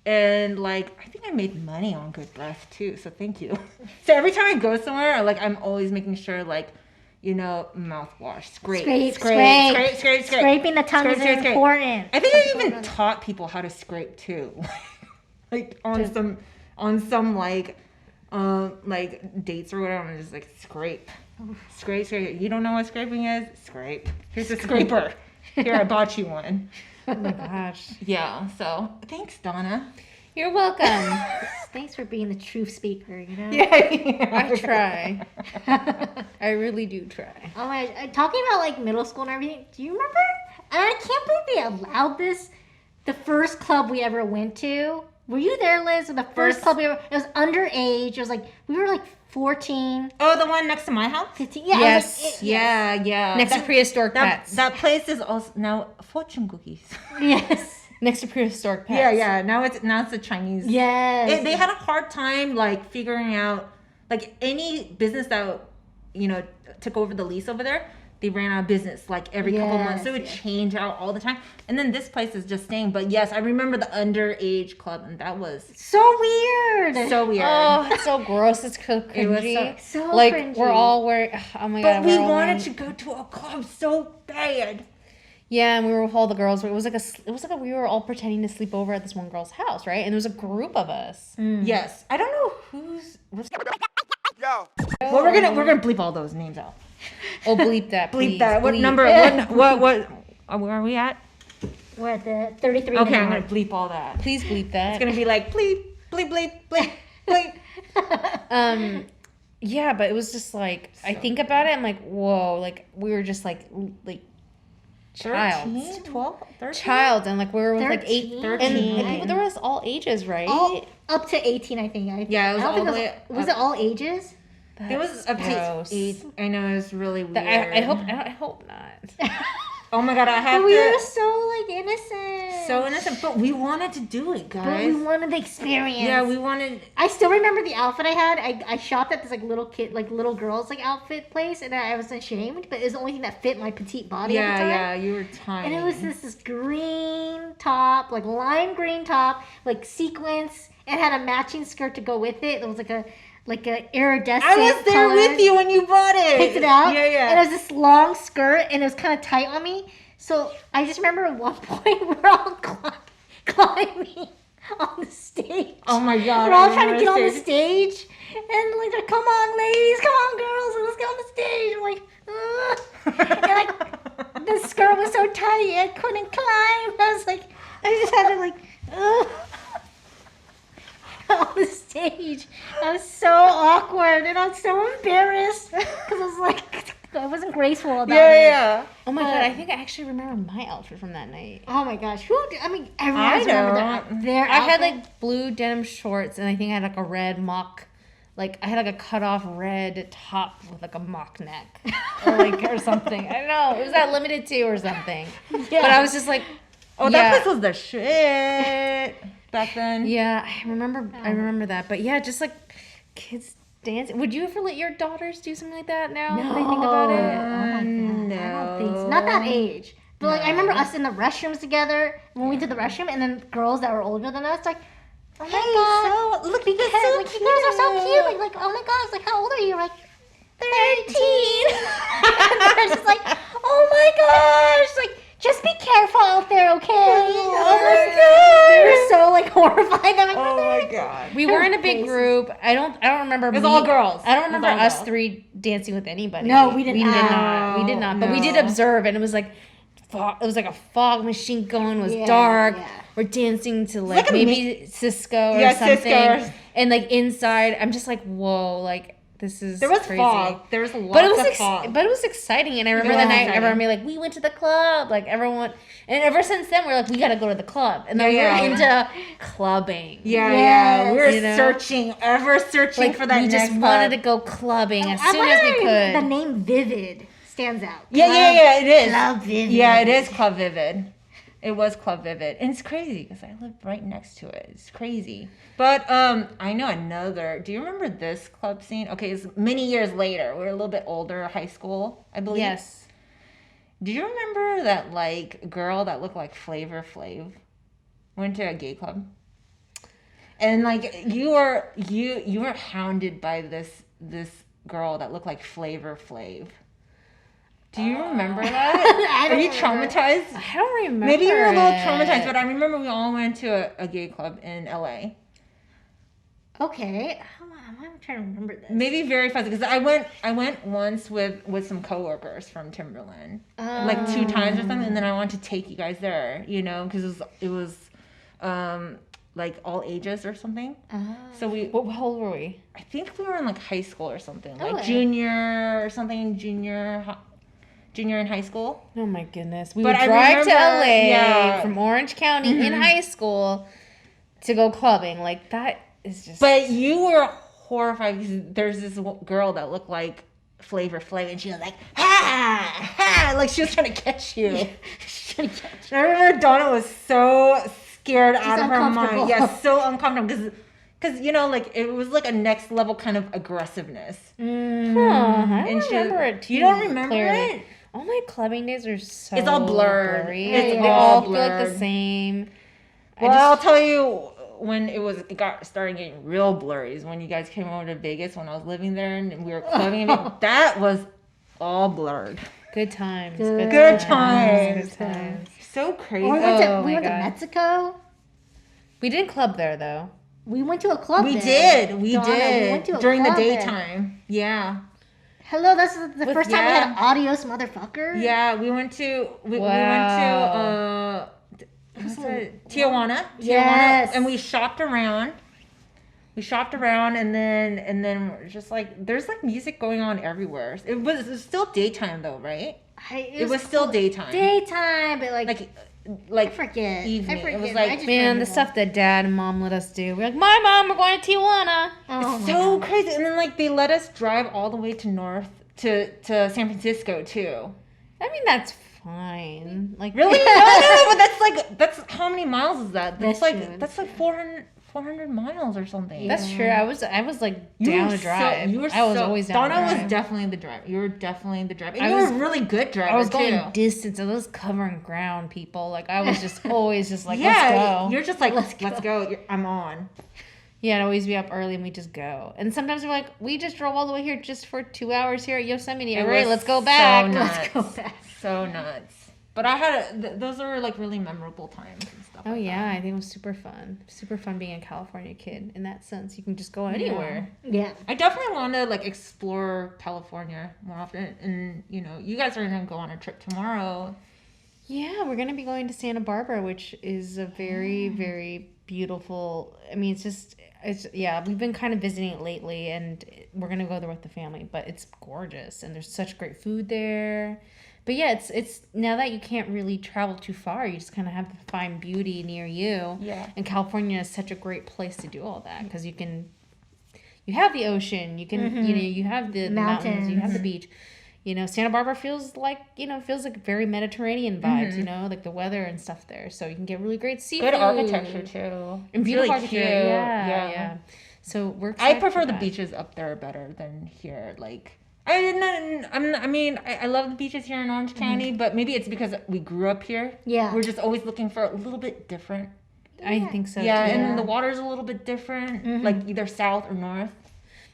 and like I think I made money on good breath too. So thank you. So every time I go somewhere, like I'm always making sure like, you know, mouthwash, scrape. Scraping the tongue is important. I think I even taught people how to scrape too, like on some like dates or whatever. I'm just like scrape. You don't know what scraping is? Scrape. Here's a scraper. Here, I bought you one. Oh my gosh. Yeah, so thanks, Donna. You're welcome. Thanks for being the truth speaker, you know? Yeah. I try. I really do try. Oh my, talking about like middle school and everything, do you remember? And I can't believe they allowed this. The first club we ever went to. Were you there, Liz? The first club we ever, it was underage. It was like, we were like 14. Oh, the one next to my house? 15. Yeah. Yes. Yeah. Next to prehistoric pets. That place is also now fortune cookies. Yes. Next to prehistoric pets. Yeah. Now it's a Chinese. Yes. They had a hard time like figuring out like any business that took over the lease over there. They ran out of business like every couple months. So it would change out all the time. And then this place is just staying. But yes, I remember the underage club, and that was so weird. Oh, it's so gross. It's so cringy. It was so like cringy. we're all wearing. Oh my god. But we wanted to go to a club so bad. Yeah, and we were with all the girls. It was like we were all pretending to sleep over at this one girl's house, right? And there was a group of us. Yes, I don't know who's. Yo. Well, we're gonna bleep all those names out. Oh, bleep that. Bleep please. that. What Bleep. number? What? Where are we at? We're at the 33. Okay, I'm gonna bleep all that. Please bleep that. It's gonna be like bleep, bleep, bleep, bleep, bleep. Yeah, but it was just like I think about it. I'm like, whoa, like we were just like child, 12, 13? child, and like we were with like 8, 13. and people, there was all ages, right? All up to 18, I think. Yeah, it was all the way. Was it all ages? It was up to 8. I know, it was really weird. I hope not. Oh my god, I have but we were so like innocent. So innocent, but we wanted to do it, guys. But we wanted the experience. Yeah, we wanted. I still remember the outfit I had. I shopped at this like little girls like outfit place, and I was ashamed, but it was the only thing that fit my petite body at the time. Yeah, you were tiny. And it was this green top, like lime green top, like sequins, and had a matching skirt to go with it. It was like a iridescent I was there color. with you when you bought it. Picked it out. Yeah. And it was this long skirt, and it was kind of tight on me. So I just remember at one point we're all climbing on the stage. Oh my god! We're all trying to get on the stage, And like, they're, come on, ladies, come on, girls, let's get on the stage. I'm like, ugh. And like, the skirt was so tight, I couldn't climb. I was like, I just had to like, ugh. On the stage. I was so awkward and I was so embarrassed because I was like, I wasn't graceful about it. Yeah. Oh my god, I think I actually remember my outfit from that night. Oh my gosh, everyone remember their I had outfit. like blue denim shorts, and I think I had like a red mock, like I had like a cut off red top with like a mock neck, or something. I don't know. It was that limited too or something. Yeah. But I was just like, Oh, yeah. that place was the shit back then. Yeah, I remember that. But yeah, just like kids dancing. Would you ever let your daughters do something like that now? When I think about Oh it. my god, No. I don't think so. Not that age. But like, I remember us in the restrooms together when we went to the restroom, and then girls that were older than us, like, oh my god, So, look, because that's so like cute. you guys are so cute. Like, oh my gosh, like how old are you? We're like 13. And they're just like, oh my gosh, like just be careful out there, okay? Oh my god. They were so like horrified. I'm like, Oh my god. We were in a big group. I don't remember. It was all girls. I don't It was remember all us girls. three dancing with anybody. No, we did We not. did not. But we did No. observe, and it was like, it was like a fog machine going. It was Yeah, dark. yeah. We're dancing to like, like a maybe Cisco or Yeah, something. Cisco. And like inside, I'm just like, whoa, like this is There was crazy. fog. There was a lot But it was of fog. but it was exciting, and I remember It that was night. exciting. Everyone be like, "We went to the club." Like everyone, and ever since then, we're like, "We got to go to the club," and then Yeah, we're yeah. into clubbing. Yeah, Yes. yeah. We were You know? searching Like for that we just next wanted club. to go clubbing as I soon as we wonder if could. the name Vivid stands out. Yeah, it is. Club Vivid. Yeah, it is Club Vivid. It was Club Vivid. And it's crazy because I live right next to it. It's crazy. But I know another. Do you remember this club scene? Okay, it's many years later. We were a little bit older, high school, I believe. Yes. Do you remember that like girl that looked like Flavor Flav went to a gay club? And like you were hounded by this girl that looked like Flavor Flav. Do you remember that? I Are you don't remember. traumatized? I don't remember. Maybe you're a little it. traumatized, but I remember we all went to a gay club in LA. Okay. I'm trying to remember this. Maybe very fuzzy because I went once with some coworkers from Timberland, like 2 times or something, and then I wanted to take you guys there, you know, because it was like all ages or something. So How old were we? I think we were in like high school or something, like Okay. junior or something, junior in high school. Oh my goodness. We But would I drive to remember- LA yeah. from Orange County in high school to go clubbing. Like that is just. But you were horrified because there's this girl that looked like Flavor Flav, and she was like, ha, ha, like she was trying to catch you. And I remember Donna was so scared out of her mind. uncomfortable. Yeah, so uncomfortable because you know, like it was like a next level kind of aggressiveness. I don't And she- remember it too You don't remember clearly. it? All my clubbing days are so It's all blurred. blurry. It's They all all feel like the blurred. same. Well, I'll tell you when it started getting real blurry is when you guys came over to Vegas when I was living there and we were clubbing. That was all blurred. Good times. Good times. Good times. So crazy. Or we Oh went my to God. Mexico. We didn't club there though. We went to a club We there. did. We Donna, did. We went to a during the club there. daytime. Yeah. Hello, that's the first time we had yeah. Adios Motherfucker. Yeah, we went to Wow. what's that? Tijuana. Yes. And we shopped around. And then we're just like there's like music going on everywhere. It was still daytime though, right? It was still daytime. Daytime, but like Like I forget. evening. I forget. It was like I just Man, remember the that. stuff that dad and mom let us do. We're like, my mom, we're going to Tijuana. Oh my so God. crazy. And then like they let us drive all the way to San Francisco too. I mean, that's fine. Like Really? No, but that's how many miles is that? That's true. That's like 400 miles or something. That's true. I was like down to drive. I was always down Donna to drive. was definitely the driver. You were definitely the driver. And I you was- were a really good driver I was too. going distance. I was covering ground, people. Like I was just always just like, yeah, let's go. you're just like, Let's let's go. I'm on. Yeah, I'd always be up early and we just go. And sometimes we're like, we just drove all the way here just for 2 hours here at Yosemite. All right, was let's go so back. nuts. Let's go back. So nuts. But I had those are like really memorable times and stuff. stuff. Oh like yeah, that. I think it was super fun being a California kid in that sense. You can just go anywhere. Yeah. I definitely want to like explore California more often, and you guys are gonna go on a trip tomorrow. Yeah, we're gonna be going to Santa Barbara, which is a very, very beautiful. I mean, we've been kind of visiting it lately, and we're gonna go there with the family. But it's gorgeous, and there's such great food there. But yeah, it's now that you can't really travel too far, you just kind of have to find beauty near you. Yeah. And California is such a great place to do all that because you have the ocean, you can you have the mountains, you have the beach. Santa Barbara feels like very Mediterranean vibes, like the weather and stuff there. So you can get really great seafood. Good architecture too. And beautiful really architecture. cute. Yeah. So we're I excited prefer for the that. beaches up there better than here. Like I love the beaches here in Orange County, but maybe it's because we grew up here. Yeah. We're just always looking for a little bit different. I think so Yeah, too. and the water's a little bit different, like either south or north.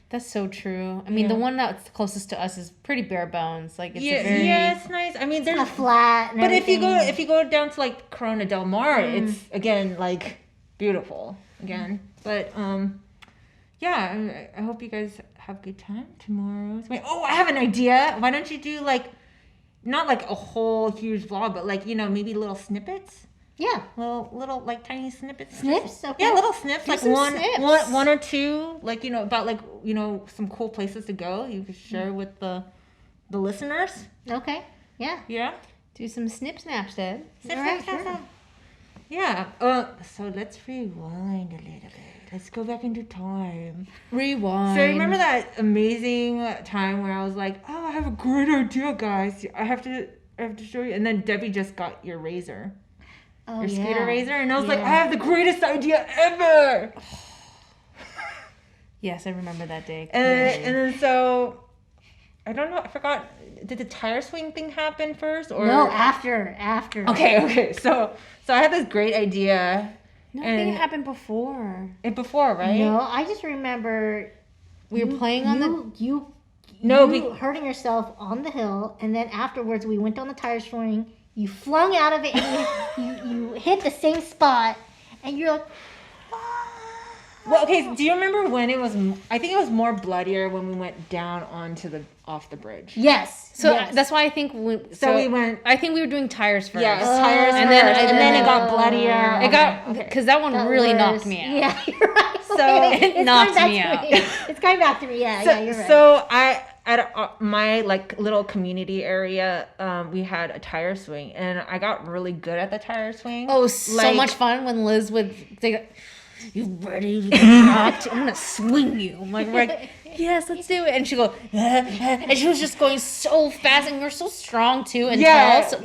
That's so true. I mean, the one that's closest to us is pretty bare bones. Like it's a very it's nice. I mean, there's a flat. And but everything. if you go down to like Corona del Mar, it's again like beautiful again. But yeah, I hope you guys have a good time tomorrow. Oh, I have an idea. Why don't you do like not like a whole huge vlog, but like maybe little snippets. Yeah. Little like tiny snippets. Snips? Okay. Yeah, little snips. Do like some one snips. or two. Like about like some cool places to go. You could share with the listeners. Okay. Yeah. Yeah. do some snip snaps, Deb. Snip, All right, snap, snap, sure. snap. Yeah. So let's rewind a little bit. Let's go back into time. Rewind. So remember that amazing time where I was like, "Oh, I have a great idea, guys. I have to show you." And then Debbie just got your razor. Oh, Your yeah. skater razor, and I was like, Yeah. I have the greatest idea ever. Yes, I remember that day. And then so, I don't know, I forgot. Did the tire swing thing happen first, or No, after. Okay. So I had this great idea. No, I think and it happened before. before, right? No, I just remember We were playing on you No, hurting yourself on the hill, and then afterwards we went on the tire swing. You flung out of it, and you hit the same spot, and you're like, Well, okay. Do you remember when it was? I think it was more bloodier when we went down off the bridge. yes. So yes. that's why I think we went. I think we were doing tires first. Yeah, tires, and then first, and then it got bloodier. It got Okay. because that one Got really worse. knocked me out. Yeah, you're right. So, it knocked coming me back out. to me. It's coming back to me. Yeah, So, yeah, you're right. so I at my like little community area, we had a tire swing, and I got really good at the tire swing. Oh, so Like- much fun when Liz would say, "You ready to get knocked? I'm gonna swing you." I'm like, yes, let's do it. And she'd go, and she was just going so fast, and you're so strong too, and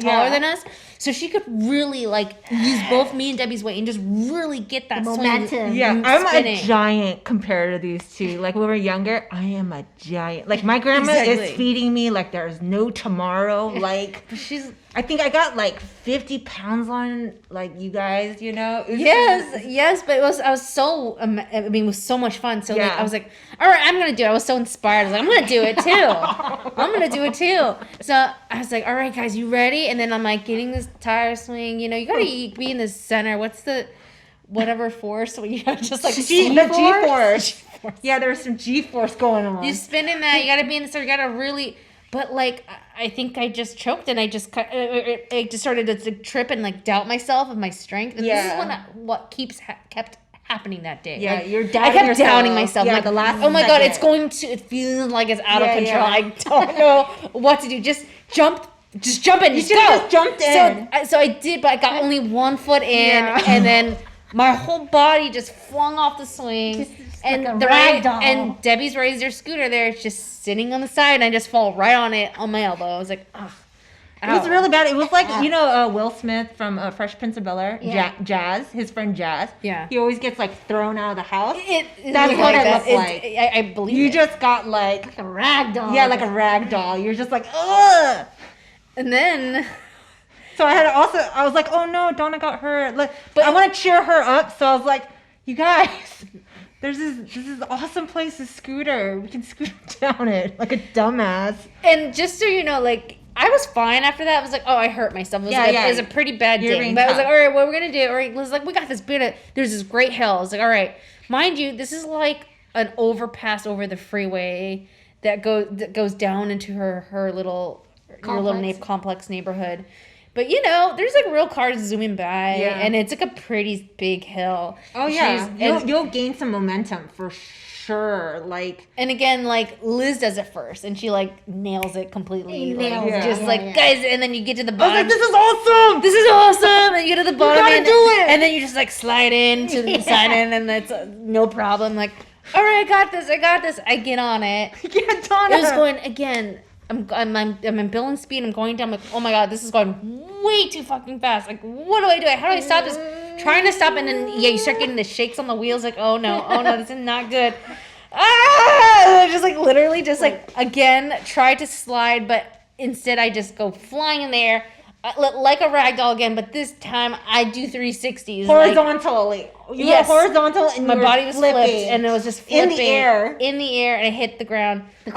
taller than us. So she could really like use both me and Debbie's weight and just really get that The swing. momentum. Yeah, and I'm spinning. a giant compared to these two. Like when we were younger, I am a giant. Like my grandma Exactly. is feeding me like there's no tomorrow. Like She's I think I got like 50 pounds on like you guys. It was yes, but I was so it was so much fun. So like, Yeah. I was like, all right, I'm gonna do it. I was so inspired. I was like, I'm gonna do it too. I'm gonna do it too. So I was like, all right, guys, you ready? And then I'm like getting this tire swing. You gotta be in the center. What's the whatever force? Where you have just like the G-force? G-force. Yeah, there was some G-force going on. You spin in that. You gotta be in the center. You gotta really. But like, I think I just choked and I just started to trip and like doubt myself and my strength. And this is what kept happening that day. Yeah, like, you're I doubting kept yourself. doubting myself. Yeah, like, the last oh my god, second. it's going to. It feels like it's out of Yeah, control. yeah. I don't know what to do. Just jump in. Just go. should've just jumped in. So I did, but I got only 1 foot in, Yeah. and then my whole body just flung off the swing. Just and like a the rag doll. and Debbie's razor scooter there, it's just sitting on the side, and I just fall right on it on my elbow. I was like, ugh. It was really bad. It was like, Will Smith from Fresh Prince of Bel-Air, Yeah. Jazz, his friend Jazz. Yeah. He always gets like thrown out of the house. That's what it looked like. I believe You it. just got like, Like a rag doll. yeah, like a rag doll. You're just like, ugh. And then So I was like, oh no, Donna got hurt. Like, but I want to cheer her up. So I was like, you guys, this is awesome place to scooter. We can scoot down it like a dumbass. and just so you know, like I was fine after that. I was like, oh, I hurt myself. It was, it was a pretty bad day. But I was like, all right, what we're going to do? All right, Liz, like, we got this bit. There's this great hill. I was like, all right, mind you, this is like an overpass over the freeway that goes down into her little complex neighborhood. But, you know, there's, like, real cars zooming by, and it's, like, a pretty big hill. Oh, yeah. You'll gain some momentum for sure. Like, and again, like, Liz does it first, and she, like, nails it completely. Guys, and then you get to the bottom. I was like, this is awesome! This is awesome! And you get to the bottom. You gotta do it! And then you just, like, slide in to the side end, and that's no problem. Like, all right, I got this. I get on it. Yeah, Donna. It was going, again... I'm in billing speed. I'm going down. I'm like, oh my god, this is going way too fucking fast. Like, what do I do? How do I stop this? Trying to stop, and then you start getting the shakes on the wheels. Like, oh no, this is not good. Just like literally, just like again, try to slide, but instead I just go flying in the air like a rag doll again. But this time I do 360s horizontally. Yes, horizontal, and my body was flipped, and it was just flipping in the air, and I hit the ground. The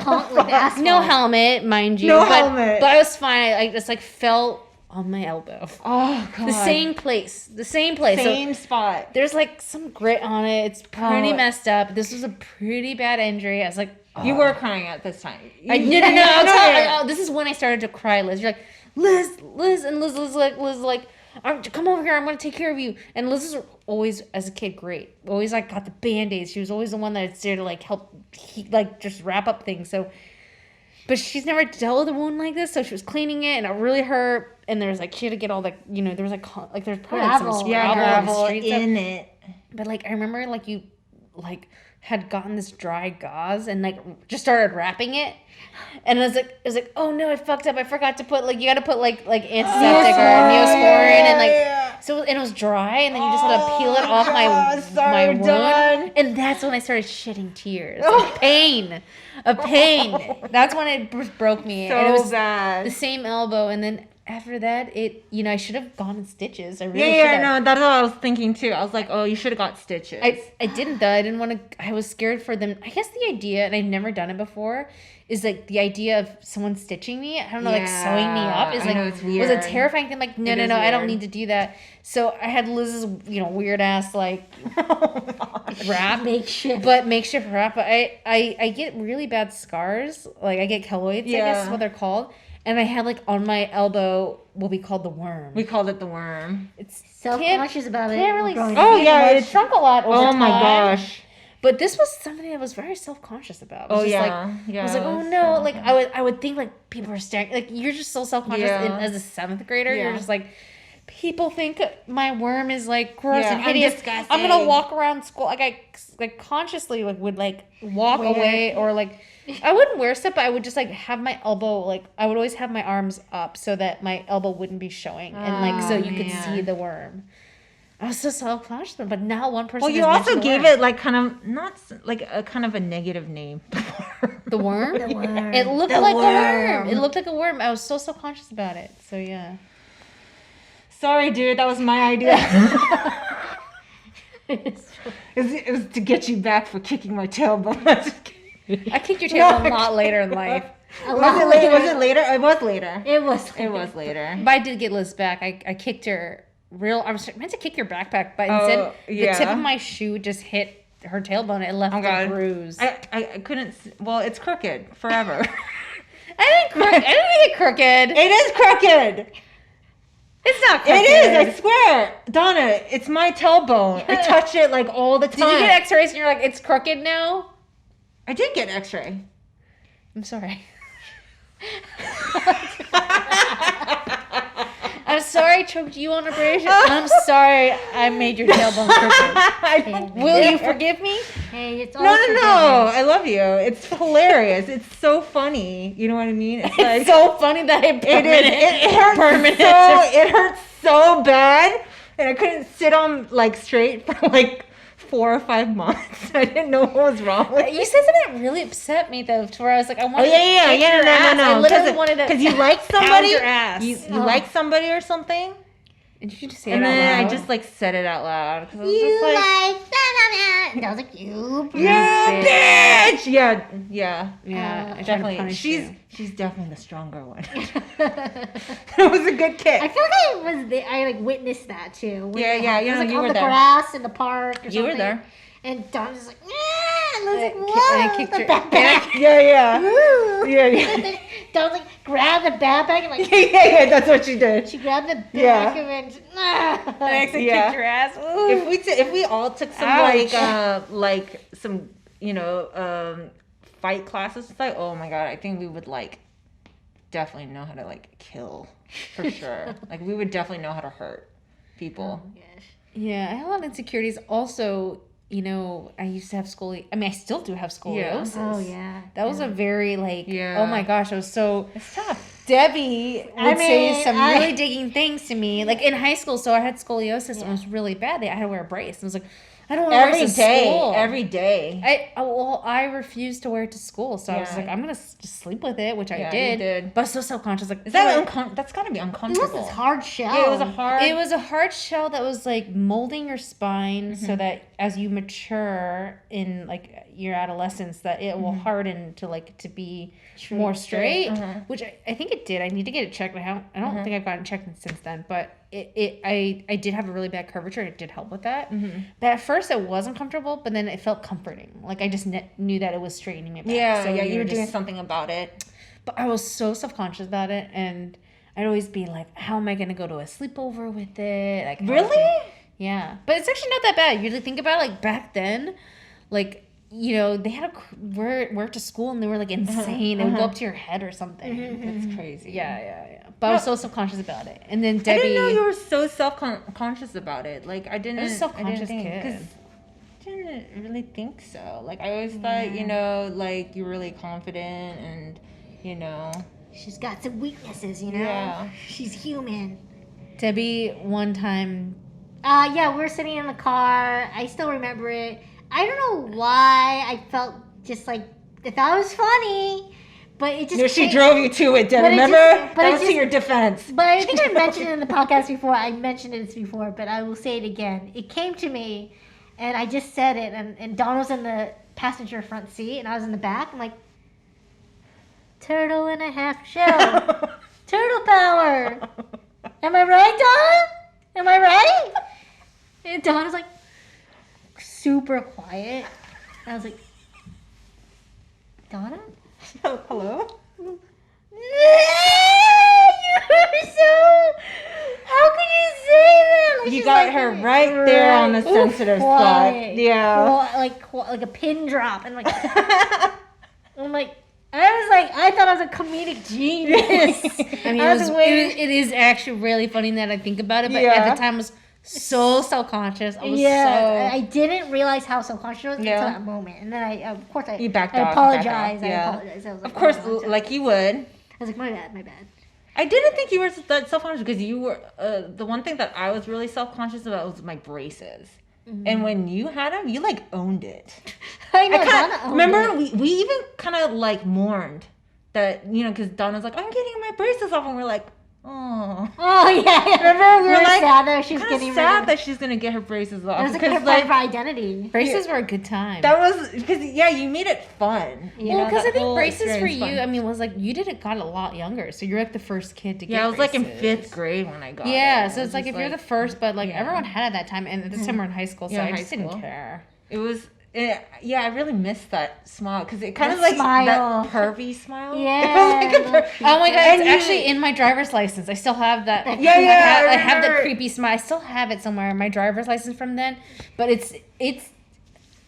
no helmet, mind you. Helmet. But I was fine. I just like fell on my elbow. Oh god. The same place. Same spot. There's like some grit on it. It's pretty messed up. This was a pretty bad injury. I was like, you were crying at this time. No. This is when I started to cry, Liz. You're like, Liz, and Liz like, come over here. I'm gonna take care of you. And Liz is always, as a kid, great. Always like got the Band-Aids. She was always the one that's there to like help, just wrap up things. So, but she's never dealt with a wound like this. So she was cleaning it, and it really hurt. And there was like she had to get all the, there was like there's probably some gravel in it. But like I remember like you like had gotten this dry gauze and like just started wrapping it. And it was like, oh no, I fucked up. I forgot to put you got to put like antiseptic or Neosporin and so and it was dry, and then you just had to peel it off my wound. And that's when I started shedding tears of pain. That's when it broke me. So and it was bad. The same elbow, and then after that, I should have gone in stitches. I really should have. No, that's what I was thinking too. I was like, oh, you should have got stitches. I didn't though. I didn't want to. I was scared for them. I guess the idea, and I've never done it before, is like the idea of someone stitching me. I don't know, like sewing me up is like it's weird. was a terrifying thing. Like no, I don't need to do that. So I had Liz's weird ass like wrap makeshift wrap. But I get really bad scars. Like I get keloids. I guess is what they're called. And I had like on my elbow what we called the worm. We called it the worm. It's self-conscious about it. It shrunk a lot over time. Oh my gosh. But this was something I was very self-conscious about. I was I was like, oh no, like I would think like people are staring. Like you're just so self-conscious as a 7th grader. You're just like, people think my worm is like gross and hideous. I'm gonna walk around school like I consciously would walk away or like. I wouldn't wear stuff, but I would just have my elbow I would always have my arms up so that my elbow wouldn't be showing and so you could see the worm. I was so self-conscious, but now one person. Well, you also gave it kind of not like a kind of a negative name. The worm. The worm. It looked like a worm. It looked like a worm. I was so self-conscious about it. So yeah. Sorry, dude. That was my idea. It was to get you back for kicking my tailbone. I kicked your tail a lot later in life. Was it later? It was later. It was later. But I did get Liz back. I kicked her I was meant to kick your backpack, but instead the tip of my shoe just hit her tailbone. It left a bruise. I couldn't. Well, it's crooked forever. I didn't make it crooked. It is crooked. It's not crooked. It is, I swear. Donna, it's my tailbone. I touch it all the time. Did you get x-rays and you're like, it's crooked now? I did get an x-ray. I'm sorry. I'm sorry I choked you on abrasion. I'm sorry I made your tailbone crooked. Will you forgive me? Hey, it's all No. I love you. It's hilarious. It's so funny. You know what I mean? It's so funny that it It hurts so bad, and I couldn't sit on straight for 4 or 5 months. I didn't know what was wrong with You said something that really upset me though, to where I was like, I wanted to kick your ass. No. I literally wanted to because you like somebody. Your ass. You like somebody or something. And did you just say and it out then loud? I just said it out loud. You like that. And I was like, you bitch. Yeah. Yeah, I tried to Definitely. punish She's definitely the stronger one. It was a good kick. I feel like I witnessed that too. Yeah. It was, You on were the there. grass in the park or You were something. there. And Donna's like, and I was like, And whoa, I kicked the her- backpack. Yeah. Woo. Yeah. Donna's like, grab the backpack and like, Yeah. That's what she did. she grabbed the back Yeah. of it. I actually Yeah. kicked your ass. Ooh. If we all took some Ouch. like some fight classes, it's like, oh my god, I think we would definitely know how to kill for sure. Like we would definitely know how to hurt people. Oh, gosh. Yeah, I had a lot of insecurities. Also, I used to have scoliosis. I mean, I still do have scoliosis. Oh, yeah. That was a very Yeah. oh my gosh, I was so. It's tough. Debbie I would say mean, some really digging things to me. Like in high school, so I had scoliosis and it was really bad. I had to wear a brace. I was like, I don't want to wear Every this to day. school. Every day. I refused to wear it to school, so I was Yeah. like, I'm gonna just sleep with it, which I Yeah, did. you did. But I was so self-conscious. Like, Is that like, that's gotta be It was uncomfortable. this hard shell. Yeah, it was a hard. it was a hard shell that was molding your spine so that as you mature in your adolescence, that it will harden to be more straight, which I think it did. I need to get it checked. I don't think I've gotten checked since then, but I did have a really bad curvature. And it did help with that. But at first it wasn't comfortable, but then it felt comforting. Like I just knew that it was straightening me back. Yeah, So you were just- doing something about it. But I was so self-conscious about it, and I'd always be like, how am I going to go to a sleepover with it? Like, how Really? can- Yeah. But it's actually not that bad. You really think about it, back then, they had to wear to school and they were insane. They would go up to your head or something. That's crazy. Yeah. But I was so self-conscious about it. And then Debbie... I didn't know you were so conscious about it. I didn't. I was a self-conscious I didn't kid. didn't really think so. I always thought, you're really confident and, She's got some weaknesses, Yeah. She's human. Debbie, one time... Yeah, we were sitting in the car. I still remember it. I don't know why I felt just I thought it was funny, but it just. She came- drove you to it, Deb. But it Remember? just- but That it was to just- your defense. But I think I mentioned it in the podcast before. I mentioned it before, but I will say it again. It came to me, and I just said it, and Donna was in the passenger front seat, and I was in the back. I'm like, turtle and a half shell. Turtle power. Am I right, Donna? Am I right? And Donna's super quiet. And I was like, Donna? Hello? You're so... How can you say that? You she's got her right there on the sensitive spot. Yeah. Like a pin drop. And I thought I was a comedic genius. I mean, it is actually really funny that I think about it, but Yeah. at the time I was so self-conscious. I was I didn't realize how self-conscious I was Yeah. until that moment. And then of course, You backed I off, apologized. yeah. I apologized. I was like, Of course, oh, my God. you would. I was like, my bad. I didn't think you were that self-conscious because you were the one thing that I was really self-conscious about was my braces. And when you had them, you owned it. I know, I Donna owned remember it. we even kind of mourned that because Donna's like, I'm getting my braces off, and we're like, oh. Oh, yeah. Remember we were sad that she was kind of getting sad rid of that she's gonna get her braces off It was because her fight for identity. Braces were a good time. that was because you made it fun. Well, because I that think whole braces for experience you, fun. I mean, was you didn't got a lot younger, so you're the first kid to get Yeah, I was in braces. 5th grade when I got it. Yeah, It so it's was if just you're the first, but yeah. everyone had it at that time, and at this time we're in high school, so Yeah, I high just didn't school. care. It was, I really missed that smile because it kind of The smile. that pervy smile. Yeah. It was Oh my god, And it's you- actually in my driver's license. I still have that. Yeah, I I have the remember. creepy smile. I still have it somewhere, my driver's license from then, but it's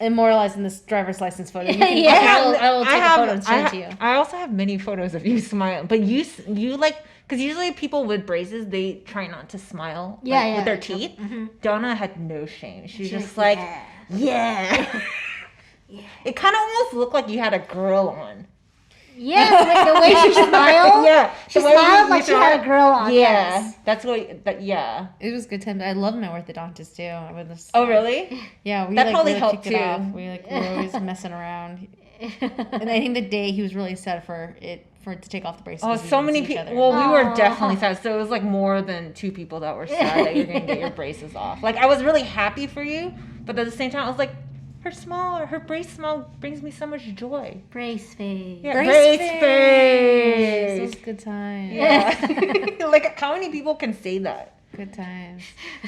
immortalized in this driver's license photo. You can, Yeah. I will take a photo and send it to you. I also have many photos of you smiling, but you because usually people with braces they try not to smile with their teeth. Donna had no shame. She's just like, yeah. It kind of almost looked like you had a grill on. Yeah, the way she smiled. Yeah, She the way smiled you like she saw had it. a girl on. Yeah, Yes. that's what. Yeah. It was good time. I love my orthodontist too. I would just, Oh really? Yeah, we That probably really helped, kicked it too. off. We were always messing around. And I think the day he was really sad for it to take off the braces. Oh, 'cause we so didn't many see each people. other. Well, we were Aw. definitely sad. So it was more than 2 people that were sad that you're gonna get your braces off. I was really happy for you, but at the same time, I was like, her brace smile brings me so much joy. Brace face. Yeah, Brace face. Those good times. Yeah. Like, how many people can say that? Good times.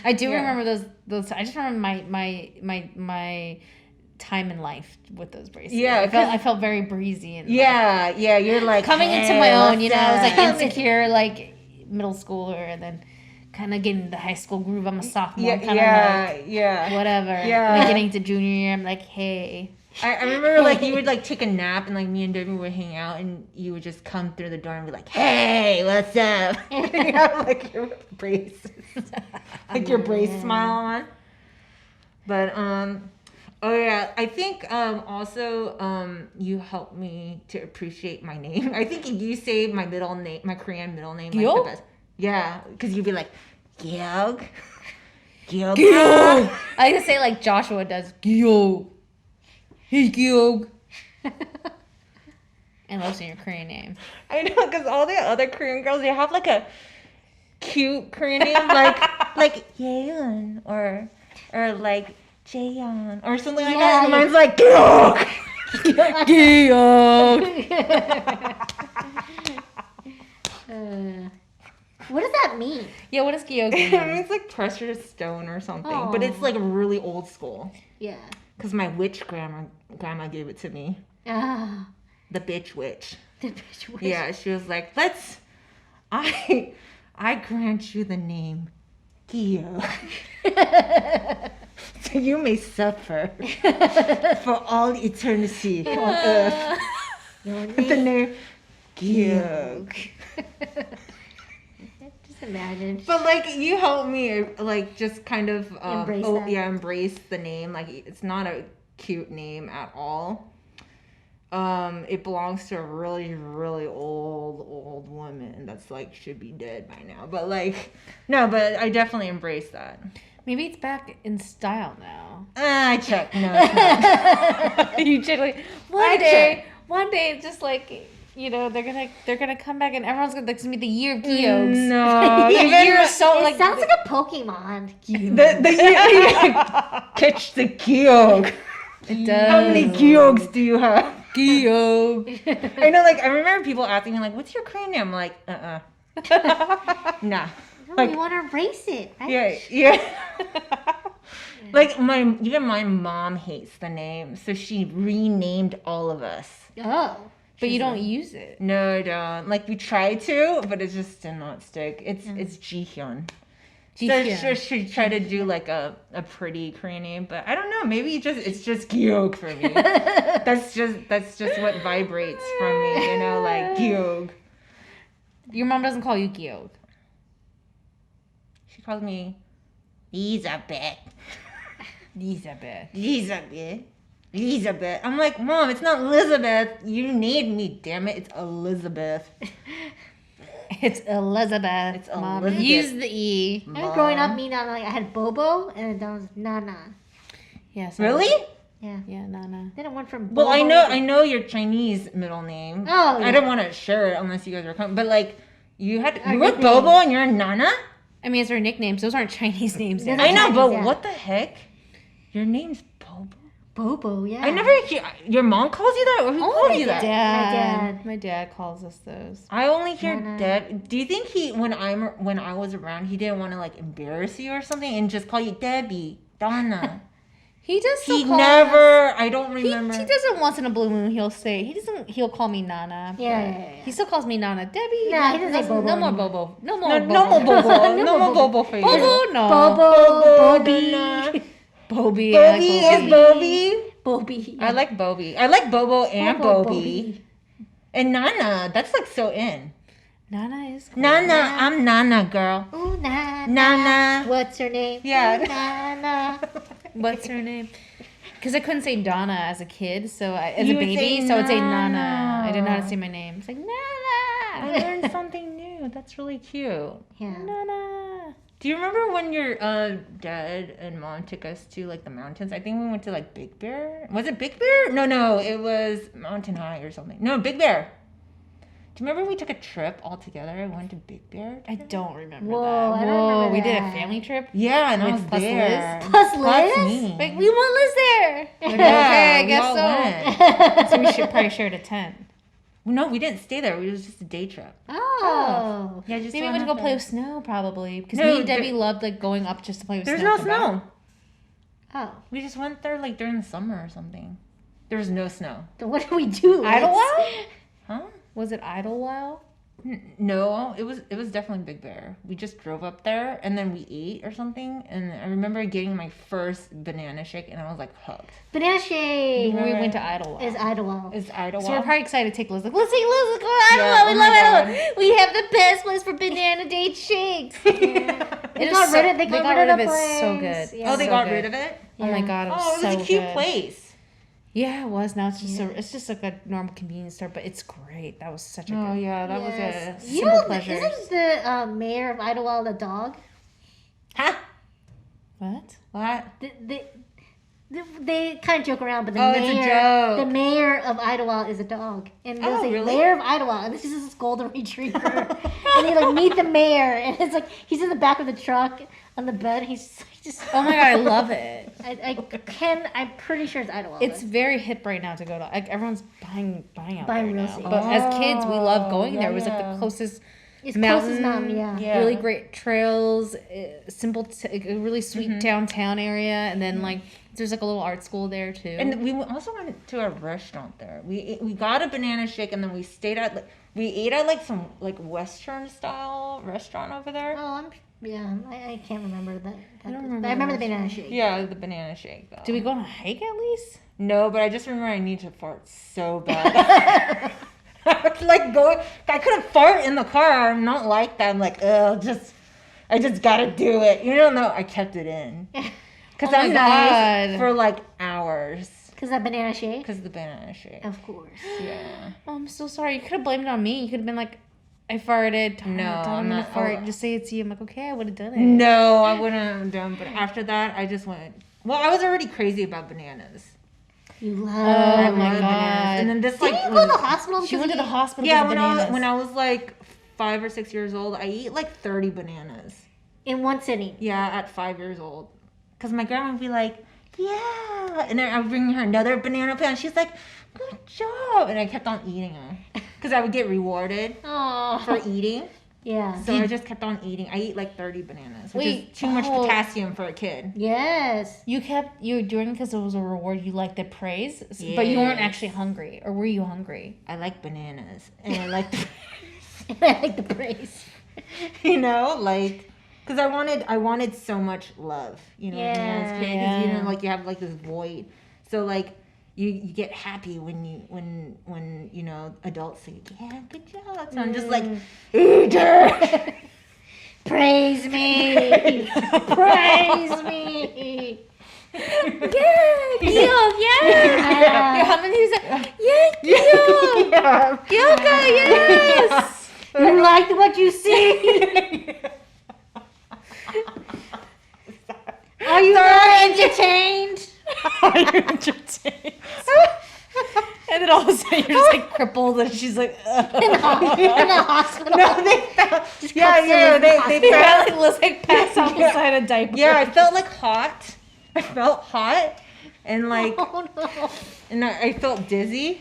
I do remember those. I just remember my time in life with those braces. Yeah, I felt very breezy and Yeah, you're like coming hey, into my own. what's I was like up? insecure, like middle schooler, and then kind of getting the high school groove. I'm a sophomore. Yeah, Kind of like whatever. Yeah. Like getting to junior year, I'm like, hey. I remember like you would like take a nap and like me and Debbie would hang out and you would just come through the door and be like, hey, what's up? You have like your brace, like your brace smile on. But oh yeah, I think also you helped me to appreciate my name. I think you saved my middle name, my Korean middle name, like the best. Yeah, because you'd be like, Gyeog. I like to say like Joshua does. Gyeog. Hey, Gyeog. And listen your Korean name. I know, because all the other Korean girls, they have like a cute Korean name, like Yeon or like Jaeyeon or something like that. And mine's like Gyeog. Gyeog. What does that mean? Yeah, what does Gyeog It mean? means like precious stone or something, but it's like really old school. Yeah. Because my witch grandma gave it to me. Ah. The bitch witch. The bitch witch. Yeah, she was like, I grant you the name Gyo. So you may suffer for all eternity on earth. The name Gyo. Just imagine. But like you helped me like just kind of Embrace that. embrace the name. Like it's not a cute name at all. It belongs to a really, really old woman that's like should be dead by now. But like, no, but I definitely embrace that. Maybe it's back in style now. I check. No, it's not. You generally one day, just like they're gonna come back and everyone's gonna be the year of Gyeogs. No, The year so It like sounds like a Pokemon. Catch the Gyeog. it does. How many Gyeogs do you have? Gyeog. I know, like I remember people asking me like, "What's your Korean name?" I'm like, nah. No, Like- you want to embrace it. Right? Yeah. Like even my mom hates the name, so she renamed all of us. Oh. But you don't use it. No, I don't. Like we tried to, but it just did not stick. It's Jihyun. So she tried to do like a pretty Korean name, but I don't know. Maybe it's just Gyeog for me. That's just what vibrates from me, like Gyeog. Your mom doesn't call you Gyeog. She calls me Elizabeth. Elizabeth. I'm like, Mom, it's not Elizabeth. You named me, damn it. It's Elizabeth. It's Elizabeth. It's Mom. Elizabeth. Use the E. I remember growing up, I had Bobo, and then was Nana. Yes. Really? Yeah. Yeah, Nana. Then it went from Bobo. Well, I know your Chinese middle name. Oh, yeah. I didn't want to share it unless you guys were coming. But like, you were nickname. Bobo and you're Nana? I mean, it's her nicknames. Those aren't Chinese names. Those Dad. I know, Chinese, but yeah. what the heck? Your name's Bobo. Bobo, yeah. I never. Your mom calls you that, or who calls you that? Dad. My dad calls us those. I only hear Nana. Deb. Do you think when I was around, he didn't want to like embarrass you or something and just call you Debbie, Donna? He does still He call never. us. I don't He remember. doesn't once in a blue moon. He'll call me Nana. Yeah. He still calls me Nana. Debbie. Nah, he doesn't say Bobo No more anymore. Bobo. No more Bobo. no more Bobo. No No more more Bobo for you. Bobo, no. Bobo, Bobby. Bobby. Bobby. Bobby is Bobby. Bobby. I like Bobby. I like Bobo and Bobo, Bobby. And Nana. That's like so in. Nana is cool. Nana. I'm Nana, girl. Ooh, Nana. Nana. What's her name? Yeah. Ooh, Nana. What's her name? Because I couldn't say Donna as a kid, as a You would baby, say so I'd say Nana. Nana. I didn't know how to say my name. It's like I Nana. learned something new. That's really cute. Yeah. Nana. Do you remember when your dad and mom took us to like the mountains? I think we went to like Big Bear. Was it Big Bear? No, it was Mountain High or something. No, Big Bear. Do you remember we took a trip all together? We went to Big Bear. I don't remember Whoa, that. I don't remember we did a that. family trip. Yeah, and I With was plus there. Liz? Plus Liz? me. Like, we want Liz there. Like, Yeah, okay, I we guess all so. went. So we should probably shared a tent. No, we didn't stay there. It was just a day trip. Oh. Yeah, just Maybe we went to go play with snow, probably. Because No, me and Debbie loved like going up just to play with There's snow. no snow. Oh. We just went there like during the summer or something. There was no snow. Then what do we do? Liz? Idlewild? Huh? Was it Idlewild? No, it was definitely Big Bear. We just drove up there and then we ate or something. And I remember getting my first banana shake and I was like hooked. Banana shake. When we went to Idlewild. Is Idlewild. Is Idlewild? So we're probably excited to take Liz. Like, let's take Liz. Let's go to Yeah, Idlewild. oh We my love God. Idlewild. We have the best place for banana date shakes. They It is got rid of. They got rid of the it. place. So good. Yeah. Oh, they So got good. rid of it? Oh my god, it was Oh, it was so a cute good. place. Yeah, it was. Now it's just like a normal convenience store, but it's great. That was such a Oh good. yeah, that Yes. was You simple know, pleasures. isn't the mayor of Idlewild a dog? Huh? What? What? They kind of joke around, but the Oh, it's a joke. the mayor of Idlewild is a dog, and they'll Oh, say really? mayor of Idlewild, and this is this golden retriever, and they like meet the mayor, and it's like he's in the back of the truck on the bed, and he's just Oh my god, I love it. I'm pretty sure it's Idlewild. It's very hip right now to go to. Like everyone's buying out Buying there real now. estate. But as kids, we loved going Oh, there. It was like yeah. the closest it's mountain, closest mountain, yeah. Yeah. really great trails, simple, a really sweet downtown area, and then like there's like a little art school there too. And we also went to a restaurant there. We got a banana shake and then we stayed at like we ate at like some like Western style restaurant over there. Oh, I can't remember that. I don't But remember I remember the that. banana shake. Yeah, the banana shake though. Did we go on a hike at least? No, but I just remember I need to fart so bad. I was like going. I couldn't fart in the car. I'm not like that. I'm like, I just gotta do it. You don't know. I kept it in because Oh my I'm nice God. for like hours Because that banana shake? because of the banana shake. Of course. Yeah. Oh, I'm so sorry. You could have blamed it on me. You could have been like, I farted. No, I'm I'm gonna not- fart. Just say it's you. I'm like, okay, I would have done it. No, I wouldn't have done. But after that, I just went. Well, I was already crazy about bananas. You love. Oh my love God. And then this Didn't like you go to the was- hospital? She because went to you the hospital. yeah, with bananas. when I was like 5 or 6 years old, I ate like 30 bananas. in one sitting. Yeah, at 5 years old. Because my grandma would be like, yeah. And then I would bring her another banana peel. And she's like, good job. And I kept on eating them. Because I would get rewarded Oh. for eating. Yeah. So I just kept on eating. I eat like 30 bananas, which Wait, is too much oh. potassium for a kid. Yes. You were doing it because it was a reward. You liked the praise, but you weren't Yes. actually hungry, or were you hungry? I like bananas. And I like, I like the praise. you know, like, because I wanted so much love, you know, when I was a kid. 'Cause, you Yeah. know, like you have like this void. So like, you get happy when you know adults say, yeah, good job. So I'm just like, eater. Praise me. Praise me. Yeah, yeah. How many is that? Yeah, yeah. yoga, yes. You like what you see? Are you not entertained? Are you entertained? And then all of a sudden you're just like crippled, and she's like, In the hospital. No, they found, Just yeah, cuts yeah, them in the they hospital. yeah, found, like let's like pass out beside a diaper. yeah, I felt like hot. I felt hot, and like, Oh no. and I felt dizzy.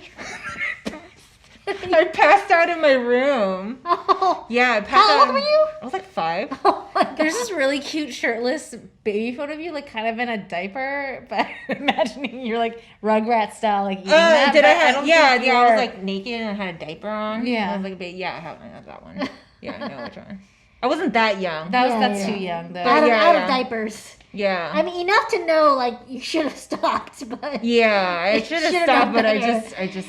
I passed out in my room. Oh. Yeah, I passed How out. old were you? I was like 5. Oh my God. There's this really cute shirtless baby photo of you, like kind of in a diaper, but imagining you're like Rugrat style, like eating that. Did I but have? don't Yeah, think yeah. I was you're- like naked and I had a diaper on. Yeah. I was like, yeah, I have that one. Yeah, I know which one. I wasn't that young. that's Yeah. too young though. But Out yeah, of yeah. diapers. Yeah. I mean, enough to know, like, you should have stopped, but... Yeah, I should have Should've stopped, done but I better. just.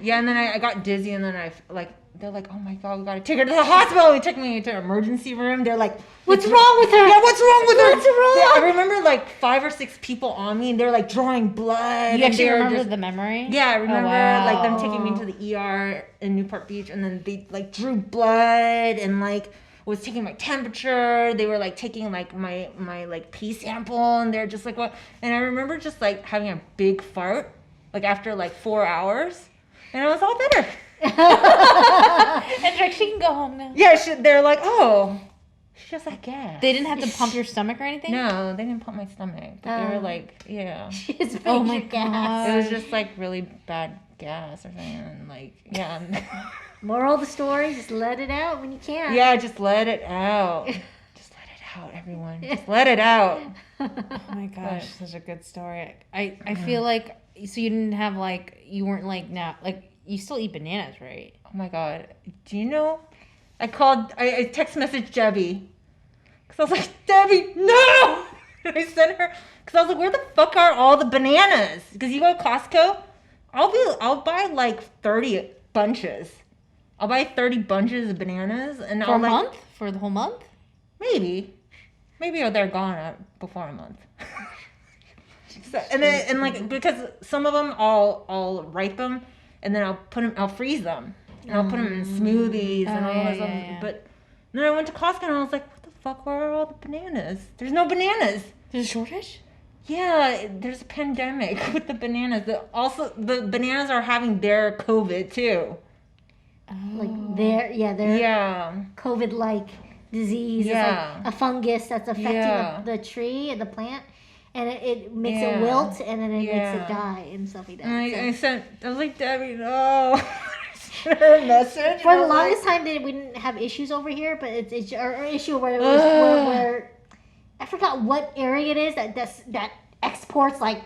Yeah, and then I got dizzy, and then they're like, oh my god, we gotta take her to the hospital. They took me to an emergency room. They're like, What's wrong with her? Yeah, what's wrong with her? What's wrong? Yeah, I remember like 5 or 6 people on me, and they're like drawing blood. You and actually they were remember just- the memory? Yeah, I remember like them taking me wow. to the ER in Newport Beach, and then they like drew blood and like was taking my temperature. They were like taking like my like pee sample, and they're just like what? And I remember just like having a big fart like after like 4 hours, and I was all better. And like, she can go home now. Yeah, they're like, oh, she just like gas. They didn't have to pump your stomach or anything? No, they didn't pump my stomach. But they were like, yeah. She's Oh my gas. It was just like really bad gas or something. Like, yeah. Moral of the story, just let it out when you can. Yeah, just let it out. Just let it out, everyone. Just let it out. Oh my gosh, such a good story. I feel like, so you didn't have like, you weren't like, now, like, you still eat bananas, right? Oh my God. Do you know? I text messaged Debbie. Because I was like, Debbie, no! I sent her, because I was like, where the fuck are all the bananas? Because you go to Costco, I'll buy like 30 bunches. I'll buy 30 bunches of bananas. And For I'll a like, month? For the whole month? Maybe they're gone before a month. So, and like, because some of them I'll ripe them, and then I'll freeze them, and I'll put them in smoothies and all this stuff. yeah. But then I went to Costco and I was like, what the fuck, where are all the bananas? There's no bananas. There's a shortage? Yeah, there's a pandemic with the bananas. Also, the bananas are having their COVID too. Like their COVID-like disease. Yeah. It's like a fungus that's affecting the tree and the plant, and it makes it wilt, and then it makes it die and stuff like that. And I was like, Debbie, no. Sent her a message. For the longest time, we didn't have issues over here, but it's our issue where it was where I forgot what area it is that exports like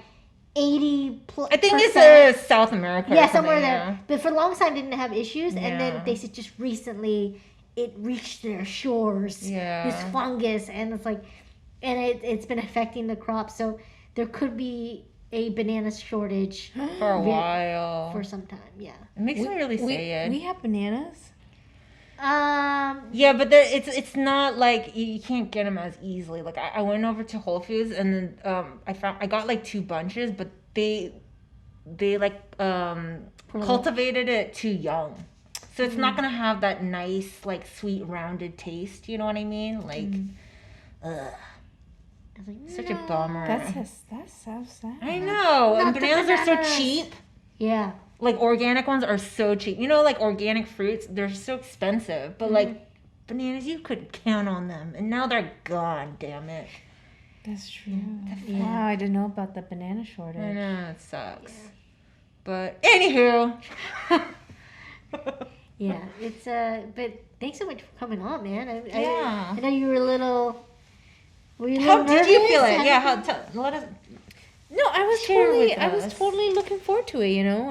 80 plus. I think it's South America. Yeah, somewhere there. But for the longest time, didn't have issues, and then they said just recently it reached their shores. Yeah. This fungus, and it's like, and it's been affecting the crops. So there could be a banana shortage for a while. For some time, yeah. It makes me really sad. We have bananas. Yeah, but it's not like you can't get them as easily. Like I went over to Whole Foods and then I got like 2 bunches, but they like cultivated it too young, so it's not gonna have that nice like sweet rounded taste. You know what I mean? Like, ugh. I was like, Such a bummer. That's so sad. I know. And Not the bananas are so bananas. cheap. Yeah. Like organic ones are so cheap. You know, like organic fruits, they're so expensive. But like bananas, you could count on them, and now they're gone. Damn it. That's true. Wow, I didn't know about the banana shortage. I know it sucks. Yeah. But anywho. Yeah, it's but thanks so much for coming on, man. Yeah. I know you were a little. Were you a How little did you nervous? feel it? Yeah. Let us. No, I was Share with I was us. totally looking forward to it. You know,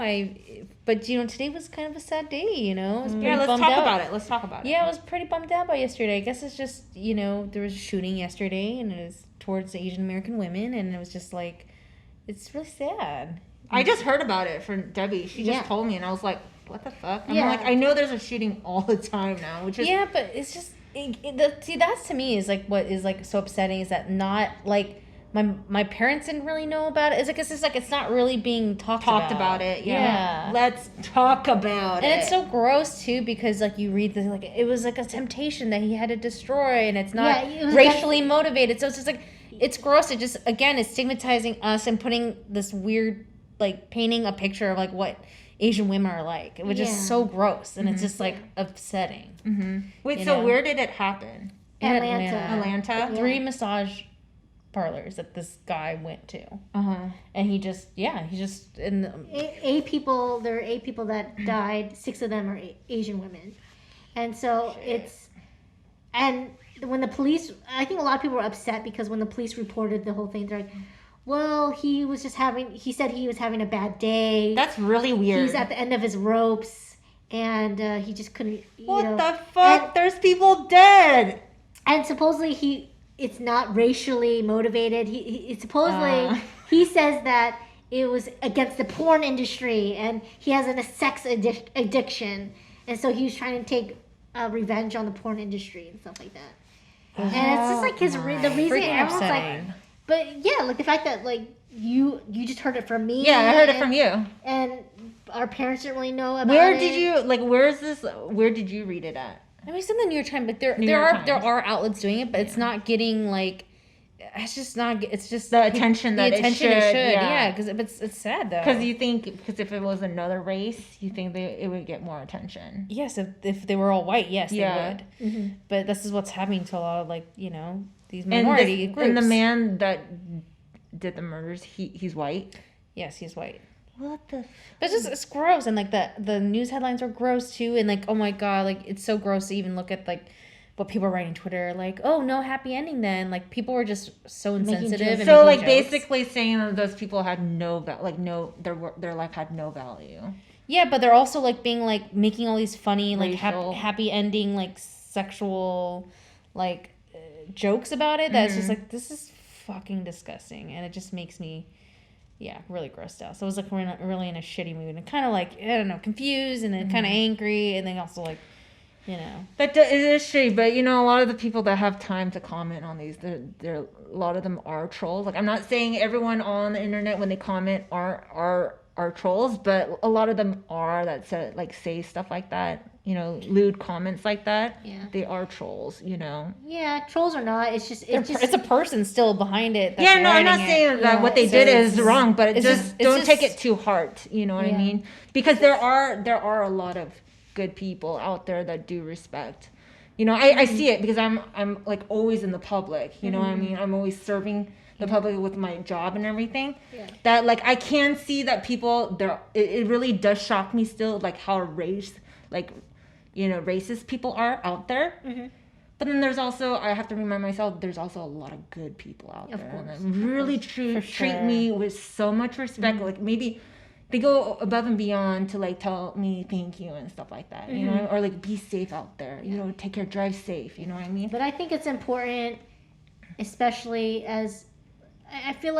but you know, today was kind of a sad day. You know, I was pretty Yeah, let's bummed talk out. about it. Let's talk about it. Yeah, I was pretty bummed out by yesterday. I guess it's just, you know, there was a shooting yesterday, and it was towards Asian American women, and it was just like, it's really sad. I just heard about it from Debbie. She just told me, and I was like, what the fuck? I'm like, I know there's a shooting all the time now, which is... Yeah, but it's just... see, that's to me is like what is like so upsetting is that not like... My parents didn't really know about it. It's like it's not really being talked about it. Yeah. Let's talk about it. And it's so gross too because like you read this like it was like a temptation that he had to destroy and it's not racially motivated. So it's just like it's gross. It just again it's stigmatizing us and putting this weird like painting a picture of like what Asian women are like, which is so gross and it's just like upsetting. Mm-hmm. Wait, so where did it happen? Atlanta. 3 massage parlors that this guy went to, and he just and there are 8 people that died. 6 of them are Asian women, and so and when the police, I think a lot of people were upset because when the police reported the whole thing, they're like, well, he said he was having a bad day. That's really weird. He's at the end of his ropes, and he just couldn't. What the fuck? There's people dead. And supposedly it's not racially motivated. He supposedly he says that it was against the porn industry, and he has a sex addiction, and so he was trying to take revenge on the porn industry and stuff like that. And it's just like the reason everyone's like, but yeah, like the fact that like you just heard it from me. Yeah, I heard it from you. And our parents didn't really know about it. Where did you where did you read it at? I mean, it's in the New York Times, but there are outlets doing it, but it's not getting like it's just not. It's just the attention that it should. Yeah, because it's sad though. Because if it was another race, you think it would get more attention. Yes, if they were all white, yes, they would. Mm-hmm. But this is what's happening to a lot of these minority groups. And the man that did the murders, he's white. Yes, he's white. What the? But it's gross, and the news headlines are gross too, and oh my god, it's so gross to even look at what people are writing on Twitter, oh, no happy ending then. People were just so insensitive. And so jokes. Basically saying that those people had their life had no value. Yeah, but they're also being making all these funny happy ending sexual jokes about it. That's just this is fucking disgusting, and it just makes me really grossed out. So it was really in a shitty mood and kind of I don't know, confused and then kind of angry, and then also That it is shitty, but a lot of the people that have time to comment on these, they're a lot of them are trolls. I'm not saying everyone on the internet when they comment are trolls, but a lot of them are that say stuff like that. Lewd comments like that. Yeah, they are trolls. Yeah, trolls or not, it's just it's a person still behind it. I'm not saying that what they did is wrong, but don't take it too hard. You know what I mean? Because there are a lot of good people out there that do respect. I see it because I'm always in the public. You know what I mean? I'm always serving the public with my job and everything. Yeah. That I can see that people it really does shock me still how racist people are out there. Mm-hmm. But then there's also, I have to remind myself, there's also a lot of good people out there that really treat me with so much respect. Mm-hmm. Maybe they go above and beyond to tell me thank you and stuff like that, or be safe out there, take care, drive safe, you know what I mean? But I think it's important, especially as I feel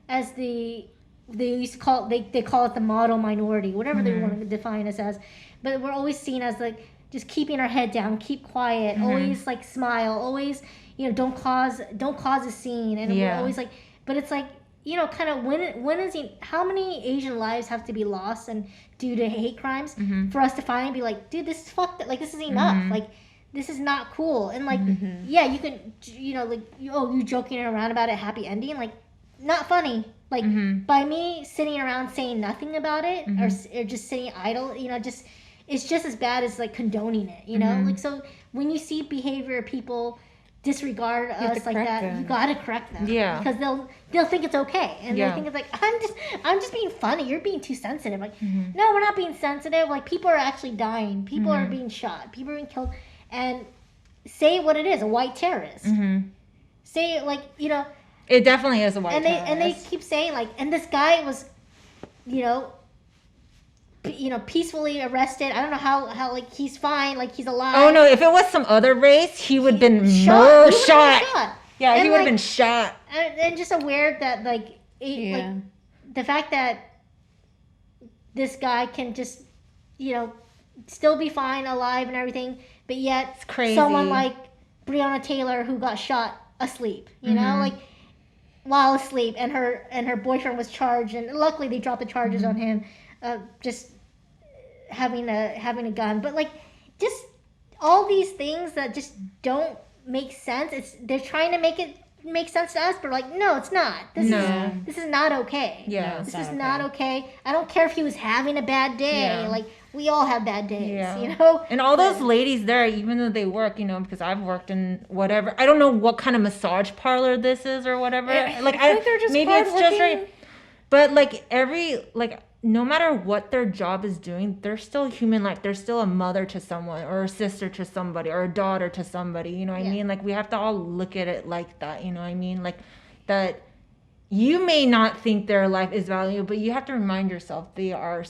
as they used to call it, they call it the model minority, whatever they want to define us as, but we're always seen as just keeping our head down, keep quiet, always smile, always don't cause a scene, and we're always but it's kind of when is how many Asian lives have to be lost and due to hate crimes for us to finally be dude, this is fucked up, this is enough, this is not cool, and yeah, you can you joking around about it, happy ending, not funny, by me sitting around saying nothing about it or just sitting idle, it's just as bad as condoning it, so when you see behavior of people disregard us like that, you gotta correct them. Yeah. Because they'll think it's okay. And they think it's I'm just being funny. You're being too sensitive. No, we're not being sensitive. People are actually dying. People are being shot. People are being killed. And say what it is, a white terrorist. Say it it definitely is a white terrorist. And they keep saying and this guy was, peacefully arrested. I don't know how he's fine, he's alive. Oh no, if it was some other race, he would have been shot. Yeah, and he would have been shot. And just aware that the fact that this guy can just still be fine, alive and everything, but yet it's crazy. Someone like Breonna Taylor who got shot asleep, while asleep, and her boyfriend was charged, and luckily they dropped the charges on him, just having a gun, but just all these things that just don't make sense. They're trying to make it make sense to us, but no, it's not. This is not okay. Yeah, this is not okay. I don't care if he was having a bad day. Yeah. We all have bad days, And all those ladies there, even though they work, because I've worked in whatever. I don't know what kind of massage parlor this is or whatever. I think they're just maybe it's just right. But no matter what their job is doing, they're still human life. They're still a mother to someone, or a sister to somebody, or a daughter to somebody. You know what I mean? We have to all look at it like that. You know what I mean? That you may not think their life is valuable, but you have to remind yourself they are,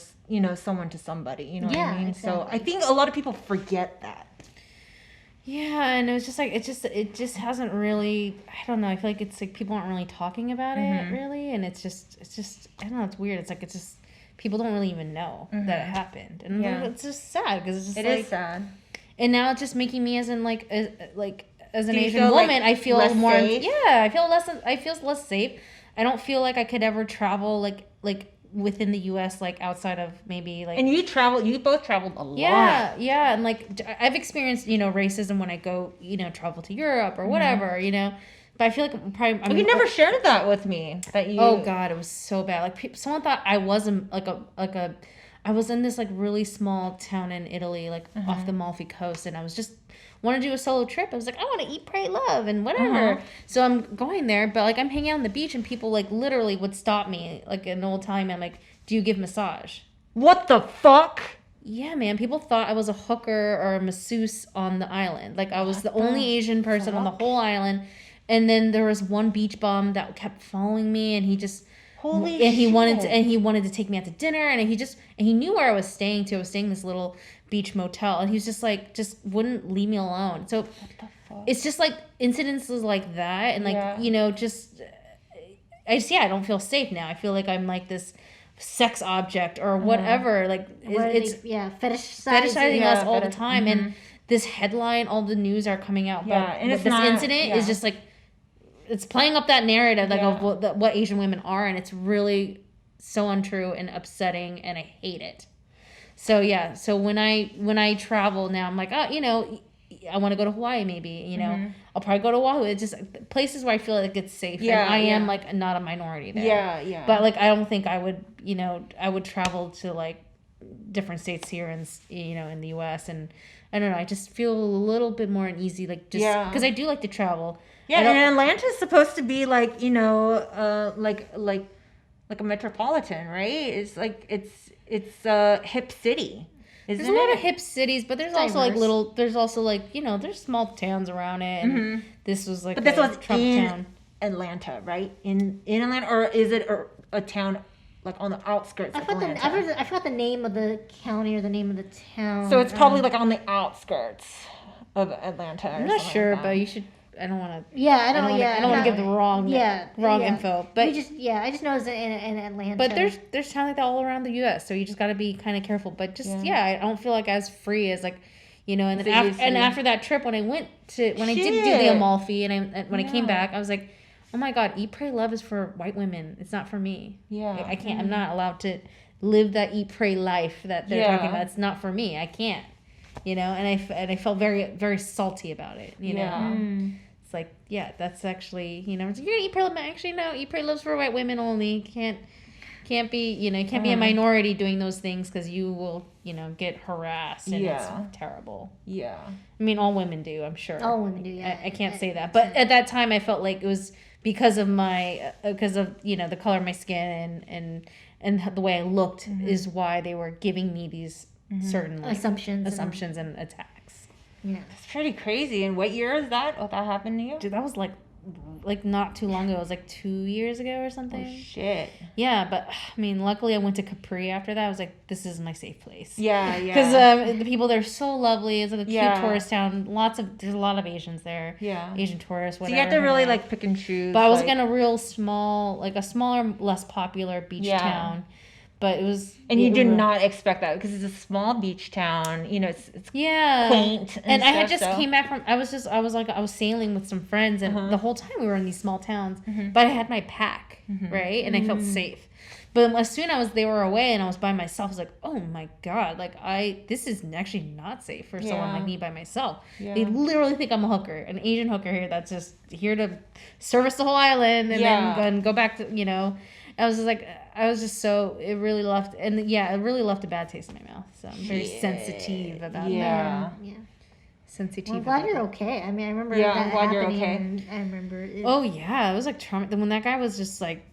someone to somebody. You know what I mean? Exactly. So I think a lot of people forget that. Yeah, and it was just it just hasn't really, I don't know, I feel it's people aren't really talking about it really, and it's just I don't know, it's weird. It's just people don't really even know that it happened, and it's just sad because it's just it is sad. And now it's just making me as an Asian woman, I feel more safe? I feel less safe. I don't feel like I could ever travel within the U.S. outside of maybe And you both traveled a lot. Yeah, and I've experienced racism when I go travel to Europe or whatever, But I feel like probably. I mean, you never shared that with me. That you. Oh God, it was so bad. Like someone thought I wasn't like a. I was in this like really small town in Italy, like off the Amalfi Coast, and I was just want to do a solo trip. I was like, I want to eat, pray, love, and whatever. So I'm going there, but like I'm hanging out on the beach, and people like literally would stop me, like an old time. I'm like, do you give massage? What the fuck? Yeah, man. People thought I was a hooker or a masseuse on the island. Like I was the only Asian person on the whole island. And then there was one beach bum that kept following me, and he just he wanted to take me out to dinner, and he knew where I was staying too. I was staying in this little beach motel, and he was just like wouldn't leave me alone. So it's just like incidences like that, and like just I don't feel safe now. I feel like I'm like this sex object or whatever. Like it's fetishizing us all the time, and this headline, all the news are coming out about and this incident is just like it's playing up that narrative like of what Asian women are, and it's really so untrue and upsetting, and I hate it. So so when I travel now, I'm like, oh, I want to go to Hawaii maybe, I'll probably go to Oahu. It's just places where I feel like it's safe. And I am like not a minority there. But like I don't think I would, I would travel to like different states here and in the US, and I don't know, I just feel a little bit more uneasy, like just because I do like to travel. Yeah, and Atlanta's supposed to be like, like a metropolitan, right? It's like it's a hip city. There's a lot of hip cities, but there's also like there's small towns around it, and this was like this was Trump in town. Atlanta, right? In Atlanta, or is it a town like on the outskirts of Atlanta? I forgot the name of the county or the name of the town. So it's probably like on the outskirts of Atlanta. I'm not sure, but you should. I don't want to. Yeah, I don't want to give the wrong info. But I just know it's in Atlanta. But there's towns like that all around the U.S. So you just got to be kind of careful. But just I don't feel like as free as like, and then after that trip when I did do the Amalfi and when I came back, I was like, oh my God, eat, pray, love is for white women. It's not for me. Yeah, I can't. I'm not allowed to live that eat, pray life that they're talking about. It's not for me. I can't. And I felt very, very salty about it. It's like, that's actually, you're gonna eat, pray, love. Actually, no, eat, pray, love's for white women only. Can't be, you can't be a minority doing those things because you will, get harassed, and it's terrible. Yeah. I mean, all women do, I'm sure. All women do, yeah. I can't say that, but at that time, I felt like it was because of the color of my skin and the way I looked is why they were giving me these certain assumptions and attacks. Yeah, it's pretty crazy. And what year is that? What that happened to you? Dude, that was like not too long ago. It was like 2 years ago or something. Oh shit. Yeah, but I mean, luckily I went to Capri after that. I was like, this is my safe place. Yeah. Because the people there are so lovely. It's like a cute tourist town. There's a lot of Asians there. Yeah. Asian tourists, whatever. So you have to really like pick and choose. But I was like in a real small, like a smaller, less popular beach town. But it was... And you did not expect that because it's a small beach town. It's quaint. And I had just came back from... I was sailing with some friends, and the whole time we were in these small towns. But I had my pack, right? And I felt safe. But as soon as they were away and I was by myself, I was like, oh my God, like this is actually not safe for someone like me by myself. Yeah. They literally think I'm a hooker, an Asian hooker here that's just here to service the whole island and go back to, I was just so, it really left a bad taste in my mouth. So I'm very sensitive about that. Yeah. Sensitive. Well, I'm glad you're okay. I mean, I remember that I'm glad happening. You're okay. I remember it. Oh, yeah. It was like trauma. When that guy was just like,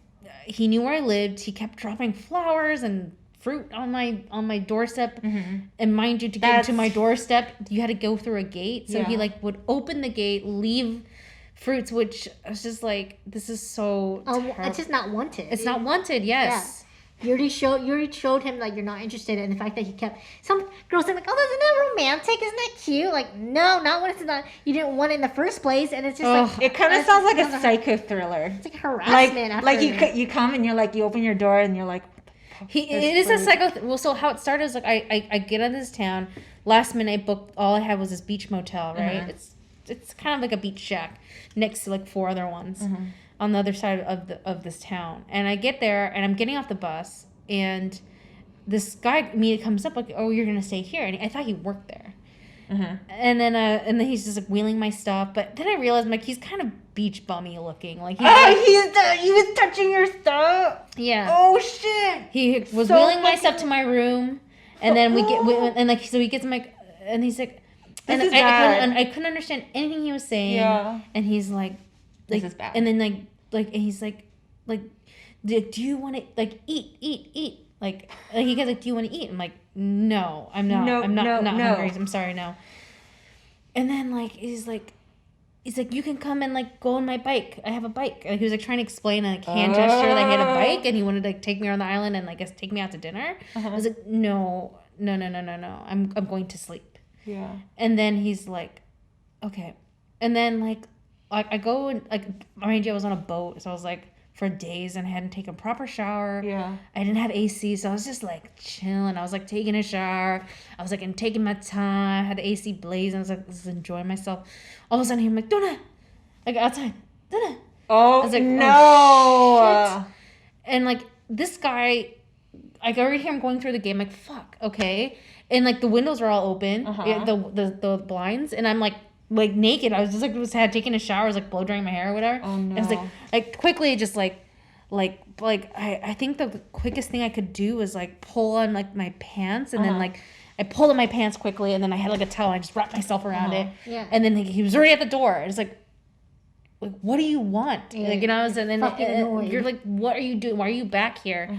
he knew where I lived. He kept dropping flowers and fruit on my doorstep. And mind you, to get to my doorstep, you had to go through a gate. So he like would open the gate, leave fruits, which I was just like, this is so terrible. It's just not wanted. It's not wanted, yes. Yeah. You already showed him like you're not interested in the fact that he kept some girls saying like, oh, isn't that romantic? Isn't that cute? Like, no, not when it's not, you didn't want it in the first place, and it's just it kind of sounds like a psycho thriller. It's like harassment. Like you come and you're like, you open your door and you're like, it is a psycho. Well, so how it started is like I get out of this town. Last minute, I booked. All I had was this beach motel, right? It's kind of like a beach shack next to like 4 other ones on the other side of this town. And I get there and I'm getting off the bus and this guy comes up like, oh, you're gonna stay here, and I thought he worked there. And then he's just like wheeling my stuff. But then I realized like he's kind of beach bummy looking. Like he was touching your stuff. Yeah. Oh shit. He was wheeling my stuff to my room, and then so he gets my, and he's like, and I couldn't understand anything he was saying. Yeah. And he's like, this is bad. And then and he's like, do you want to like eat? Like he goes like, do you want to eat? I'm like, no, I'm not. I'm not hungry. I'm sorry, no. And then like he's like, you can come and like go on my bike. I have a bike. Like, he was like trying to explain a hand gesture that he had a bike, and he wanted to like take me around the island and like take me out to dinner. I was like, no. I'm going to sleep. Yeah. And then he's like, okay. And then like I go and like mind you, I was on a boat, so I was like for days and I hadn't taken a proper shower. Yeah. I didn't have AC, so I was just like chilling. I was like taking a shower. I was like taking my time. I had the AC blazing. I was like just enjoying myself. All of a sudden, I'm like, Donna, like outside, Donna. Oh, I was like, no. Oh, shit. And like this guy, I already hear him going through the game. Like, fuck, okay. And like the windows are all open, the blinds, and I'm like naked. I was just like had taken a shower, I was like blow drying my hair or whatever. Oh no. I was like quickly just I think the quickest thing I could do was like pull on like my pants, and then like I pulled on my pants quickly, and then I had like a towel and I just wrapped myself around it. Yeah. And then like, he was already at the door. It's like what do you want? Yeah. Like, I was, and then annoyed. you're like, what are you doing? Why are you back here?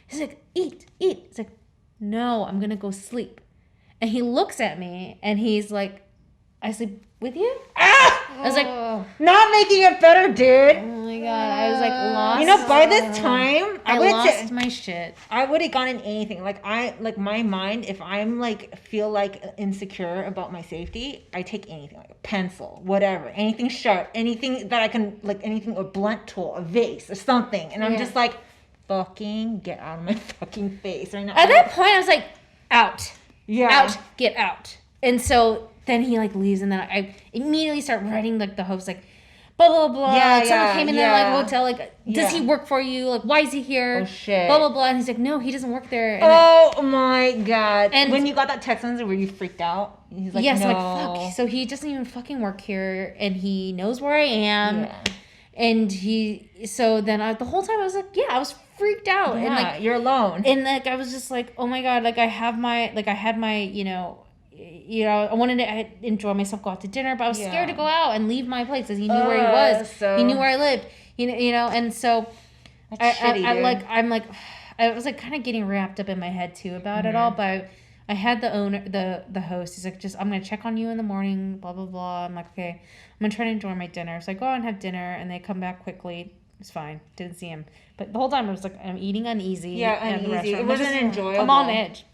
He's like, eat. It's like, no, I'm gonna go sleep. And he looks at me and he's like, I sleep with you? I was like, not making it better, dude. oh my god, I was like lost. You know, by this time, I lost my shit. I would have gotten anything. Like my mind, if I'm like feel like insecure about my safety, I take anything, like a pencil, whatever, anything sharp, anything that I can, like anything, a blunt tool, a vase or something, and I'm just like, fucking get out of my fucking face right now. At that point, I was like, out. Yeah. Out, get out. And so then he like leaves, and then I immediately start writing like the host like blah blah blah. Someone came in the like hotel, like does he work for you? Like why is he here? Oh shit. Blah blah blah. And he's like, no, he doesn't work there. And oh my god. And when you got that text message, were you freaked out? He's like, yes, no. I'm like fuck. So he doesn't even fucking work here, and he knows where I am. Yeah. And the whole time I was like, I was freaked out. Yeah, and like you're alone. And like I was just like, oh my god, like I had my I wanted to enjoy myself, go out to dinner, but I was scared to go out and leave my place because he knew where he was. So... He knew where I lived. And so I was like kind of getting wrapped up in my head too about it all. But I had the owner, the host. He's like, I'm gonna check on you in the morning. Blah blah blah. I'm like, okay. I'm gonna try to enjoy my dinner. So I go out and have dinner, and they come back quickly. It's fine. Didn't see him. But the whole time I was like, I'm eating uneasy. Yeah, uneasy. It wasn't enjoyable. I'm on edge.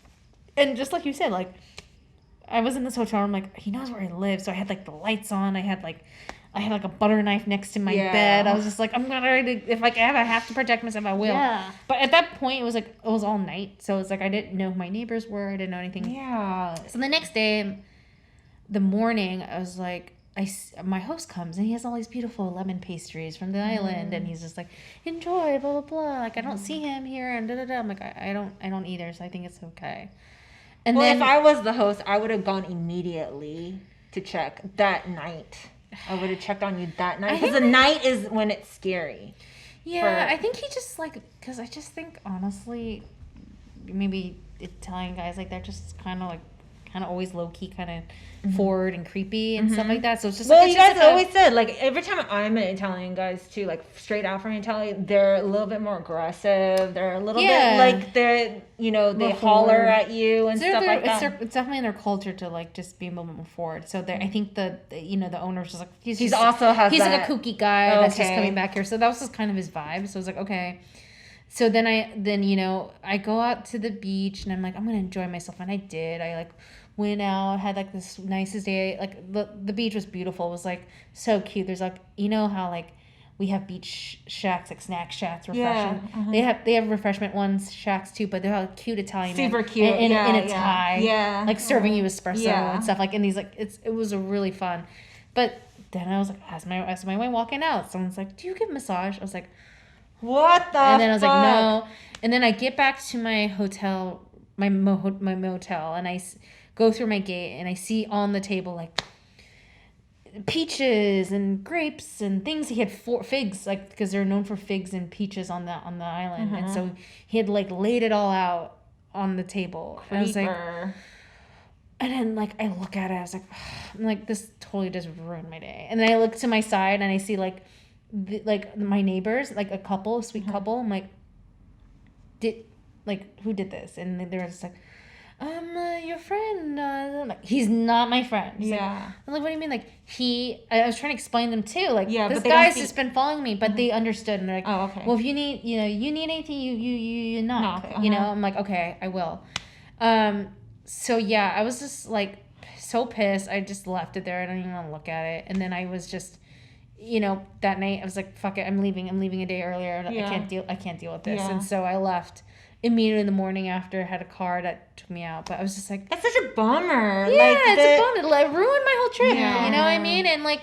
And just like you said, like I was in this hotel room, like he knows where I live, so I had like the lights on. I had like a butter knife next to my bed. I was just like, I'm not ready to, if like I have to protect myself, I will. Yeah. But at that point, it was all night, so it was like I didn't know who my neighbors were. I didn't know anything. Yeah. So the next day, the morning, I was like, my host comes and he has all these beautiful lemon pastries from the island, and he's just like, enjoy, blah blah blah. Like I don't see him here, and da da da. I'm like, I don't either, so I think it's okay. And then if I was the host, I would have gone immediately to check that night. I would have checked on you that night, because the night is when it's scary. Yeah, I think he just like, because I just think honestly, maybe Italian guys, like they're just kind of always low key, kind of forward and creepy and stuff like that. So it's just you guys always said, like every time I'm an Italian guys too, like straight out from Italy, they're a little bit more aggressive. They're a little bit like they holler at you and stuff like that. It's definitely in their culture to like just be a little bit more forward. So I think the owner's just like he's like a kooky guy that's just coming back here. So that was just kind of his vibe. So I was like, okay. So then I go out to the beach and I'm like, I'm gonna enjoy myself, and I did. I like went out, had like this nicest day. Like the beach was beautiful. It was like so cute. There's like, you know how like we have beach shacks, like snack shacks, refreshment. Yeah, they have refreshment ones, shacks too, but they're all cute Italian. Super cute. In a tie. Like serving you espresso and stuff like. And these like it was a really fun. But then I was like, as my way walking out, someone's like, do you give massage? I was like, what the? And then I was like, no. And then I get back to my hotel, my motel, and I go through my gate and I see on the table like peaches and grapes and things. He had 4 figs, like, because they're known for figs and peaches on the island. And so he had like laid it all out on the table. And I was like, and then like I look at it, I was like, I'm like, this totally just ruined my day. And then I look to my side and I see like my neighbors, like a couple, sweet couple. I'm like, who did this? And they were just like, your friend. Like, he's not my friend. He's like, I'm like, what do you mean? Like, I was trying to explain them too. Like, this guy's just been following me, but they understood. And they're like, oh, okay. Well, if you need, you need anything, you knock. You know, I'm like, okay, I will. So yeah, I was just like so pissed. I just left it there. I don't even want to look at it. And then I was just, that night I was like, fuck it, I'm leaving a day earlier. I can't deal with this. And so I left immediately in the morning after. I had a car that took me out, but I was just like, that's such a bummer. Yeah, like, it's a bummer. It like ruined my whole trip. Yeah. You know what I mean? And like,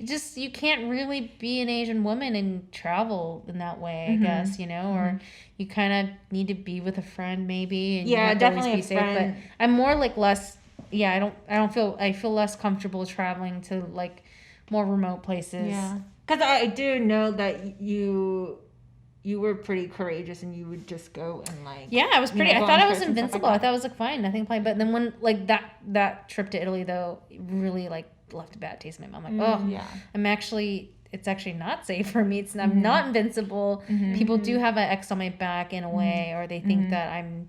just, you can't really be an Asian woman and travel in that way, I guess, or you kind of need to be with a friend maybe, and definitely be safe. But I'm more like less. Yeah, I feel less comfortable traveling to like more remote places. Yeah, because I do know that you were pretty courageous and you would just go and like. Yeah, I was pretty. I thought I was invincible. I thought I was like fine, nothing playing. But then when like that trip to Italy though, really like left a bad taste in my mouth. I'm like, it's actually not safe for me. I'm not invincible. People do have an X on my back in a way, or they think that I'm,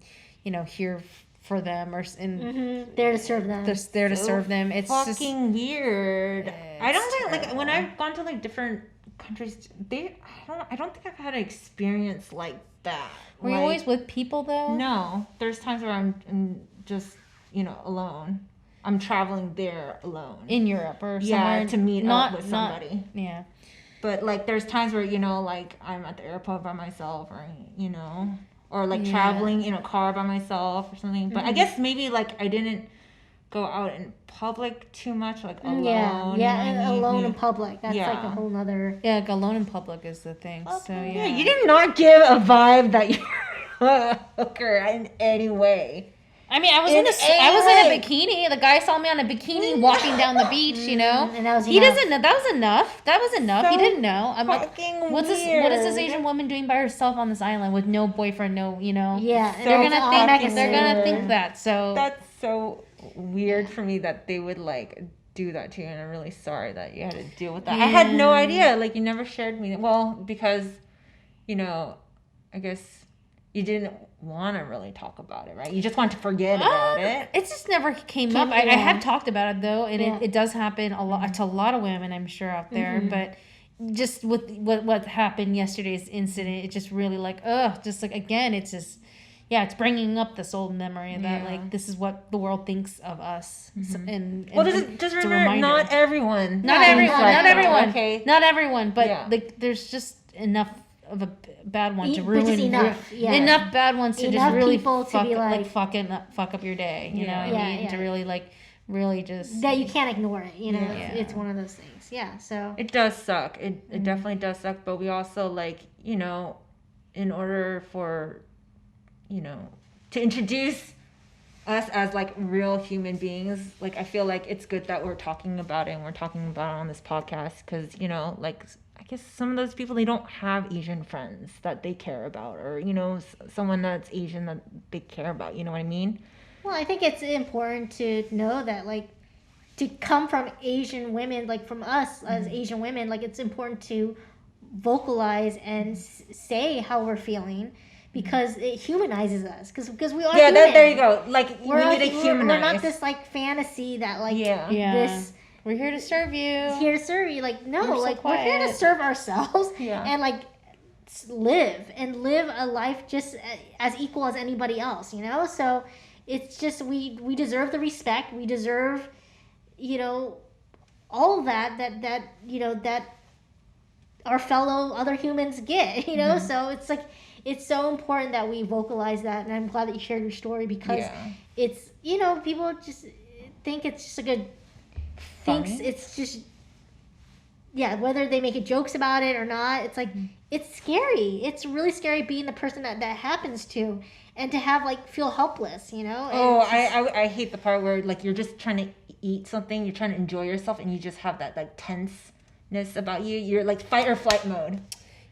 here for them, or there to serve them. There to serve them. It's fucking just weird. I don't like when I've gone to like different countries. I don't think I've had an experience like that. Were you always with people though? No, there's times where I'm just alone. I'm traveling there alone. In Europe or somewhere. To meet up with somebody. Yeah. But, like, there's times where, like, I'm at the airport by myself or, or, like, traveling in a car by myself or something. But I guess maybe, like, I didn't go out in public too much, like, alone. Yeah, and alone in public. That's, like, a whole nother... Yeah, like, alone in public is the thing. Okay. So, yeah. You did not give a vibe that you're a hooker in any way. I mean, I was in a bikini. The guy saw me on a bikini walking down the beach, And that was he doesn't know. That was enough. So he didn't know. I'm like, what is this Asian woman doing by herself on this island with no boyfriend, no, Yeah, so they're gonna think that. So that's so weird for me that they would like do that to you, and I'm really sorry that you had to deal with that. I had no idea. Like, you never shared me. Well, because, I guess you didn't want to really talk about it, right? You just want to forget about it. It just never came up. I have talked about it though, and it does happen a lot to a lot of women, I'm sure, out there. But just with what happened yesterday's incident, it just really like, just like again, it's just, it's bringing up this old memory that like this is what the world thinks of us. And just remember, not everyone, okay, not everyone, but like there's just enough of a bad one to ruin enough bad ones to just really fuck up your day, you know what I mean? To really just that you can't ignore it, it's one of those things. So it does suck. It definitely does suck, but we also like, in order for to introduce us as like real human beings, like I feel like it's good that we're talking about it, and we're talking about it on this podcast, because like I guess some of those people, they don't have Asian friends that they care about, or someone that's Asian that they care about, you know what I mean? Well, I think it's important to know that, like, to come from Asian women, like from us as Asian women, like it's important to vocalize and say how we're feeling, because it humanizes us, because we are human. There you go. Like, we need to humanize. We're not this like fantasy that like this. We're here to serve you. Here to serve you. Like, no, we're here to serve ourselves and like live a life just as equal as anybody else, So it's just, we deserve the respect. We deserve, all of that our fellow other humans get, So it's like, it's so important that we vocalize that. And I'm glad that you shared your story, because it's, people just think it's just a good... Thinks it's just whether they make jokes about it or not, it's like, it's scary. It's really scary being the person that happens to, and to have, like, feel helpless, you know? And I hate the part where, like, you're just trying to eat something, you're trying to enjoy yourself, and you just have that, like, tenseness about you. You're, like, fight or flight mode.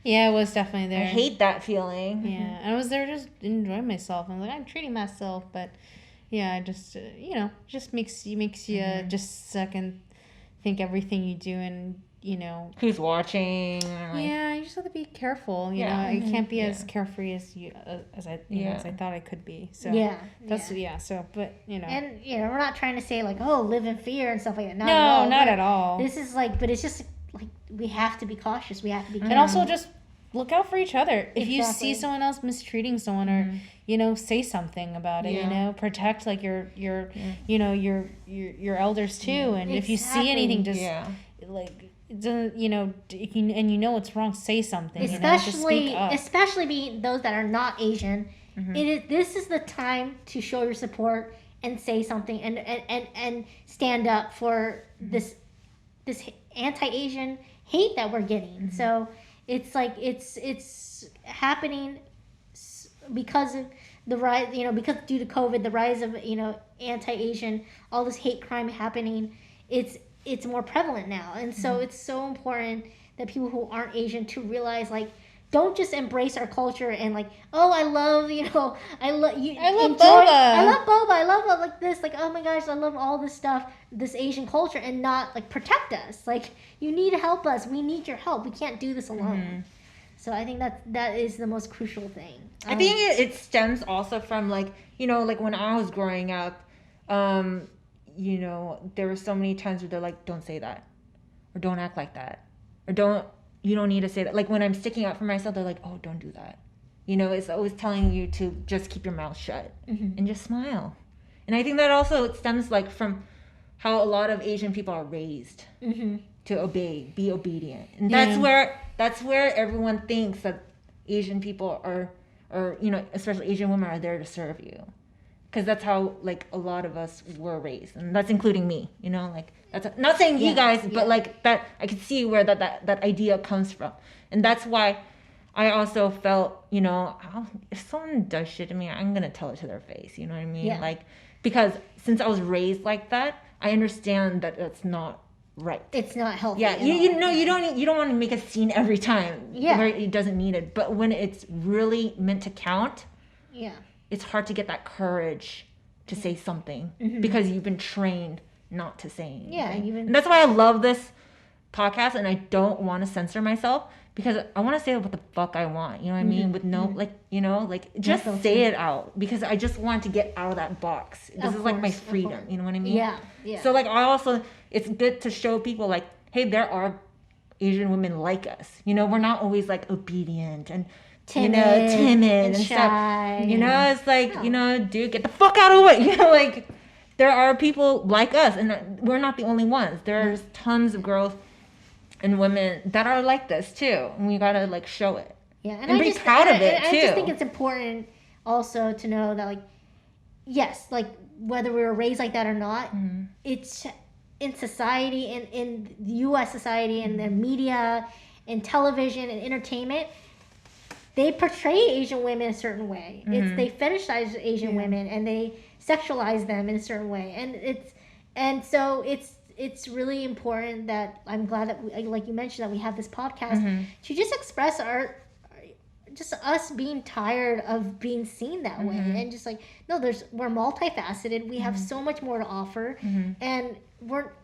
Yeah, it was definitely there. I hate that feeling. Yeah, I was there just enjoying myself. I'm like, I'm treating myself, but yeah, I just, just makes you just second think everything you do, and, who's watching. Yeah, you just have to be careful. You know, I can't be as carefree as as I thought I could be. So So, but and we're not trying to say like, oh, live in fear and stuff like that. No, not at all. This is like, but it's just like, we have to be cautious. We have to be careful. And also just look out for each other. If you see someone else mistreating someone, or say something about it. Protect like your elders too. And if you see anything, just like, it's wrong, say something. Especially being those that are not Asian. This is the time to show your support and say something and stand up for this anti-Asian hate that we're getting. So it's like it's happening because of the rise, because due to COVID, the rise of anti-Asian, all this hate crime happening. It's more prevalent now, and so it's so important that people who aren't Asian to realize, like, don't just embrace our culture and like, oh, I love Boba, I love Boba, I love like this, like, oh my gosh, I love all this stuff, this Asian culture, and not like protect us. Like, you need to help us. We need your help. We can't do this alone. So I think that is the most crucial thing. I think it stems also from like when I was growing up, there were so many times where they're like, don't say that, or don't act like that, or you don't need to say that. Like when I'm sticking up for myself, they're like, oh, don't do that. It's always telling you to just keep your mouth shut and just smile. And I think that also stems like from how a lot of Asian people are raised to obey, be obedient. And that's where everyone thinks that Asian people are, especially Asian women, are there to serve you. Because that's how, like, a lot of us were raised. And that's including me, like, not saying you guys, but, like, that, I could see where that idea comes from. And that's why I also felt, if someone does shit to me, I'm going to tell it to their face, you know what I mean? Yeah. Like, because since I was raised like that, I understand that that's not right. It's not healthy. Yeah, you don't want to make a scene every time where it doesn't need it. But when it's really meant to count, it's hard to get that courage to say something because you've been trained not to say anything. And that's why I love this podcast, and I don't want to censor myself because I want to say what the fuck I want. You know what I mean? With no, just say it out, because I just want to get out of that box. This is like my freedom. You know what I mean? Yeah. So like it's good to show people like, hey, there are Asian women like us. We're not always like obedient and timid and shy. Stuff. It's like, dude, get the fuck out of the way. Like there are people like us, and we're not the only ones. There's tons of girls and women that are like this too, and we gotta like show it. Yeah, and be proud of it too. I just think it's important also to know that, like, yes, like whether we were raised like that or not, it's in society, in the U.S. society, and the media, and television and entertainment. They portray Asian women a certain way. They fetishize Asian women, and they sexualize them in a certain way. And so it's really important that I'm glad that we, like you mentioned, that we have this podcast to just express just us being tired of being seen that way, and just like, no, we're multifaceted. We have so much more to offer, and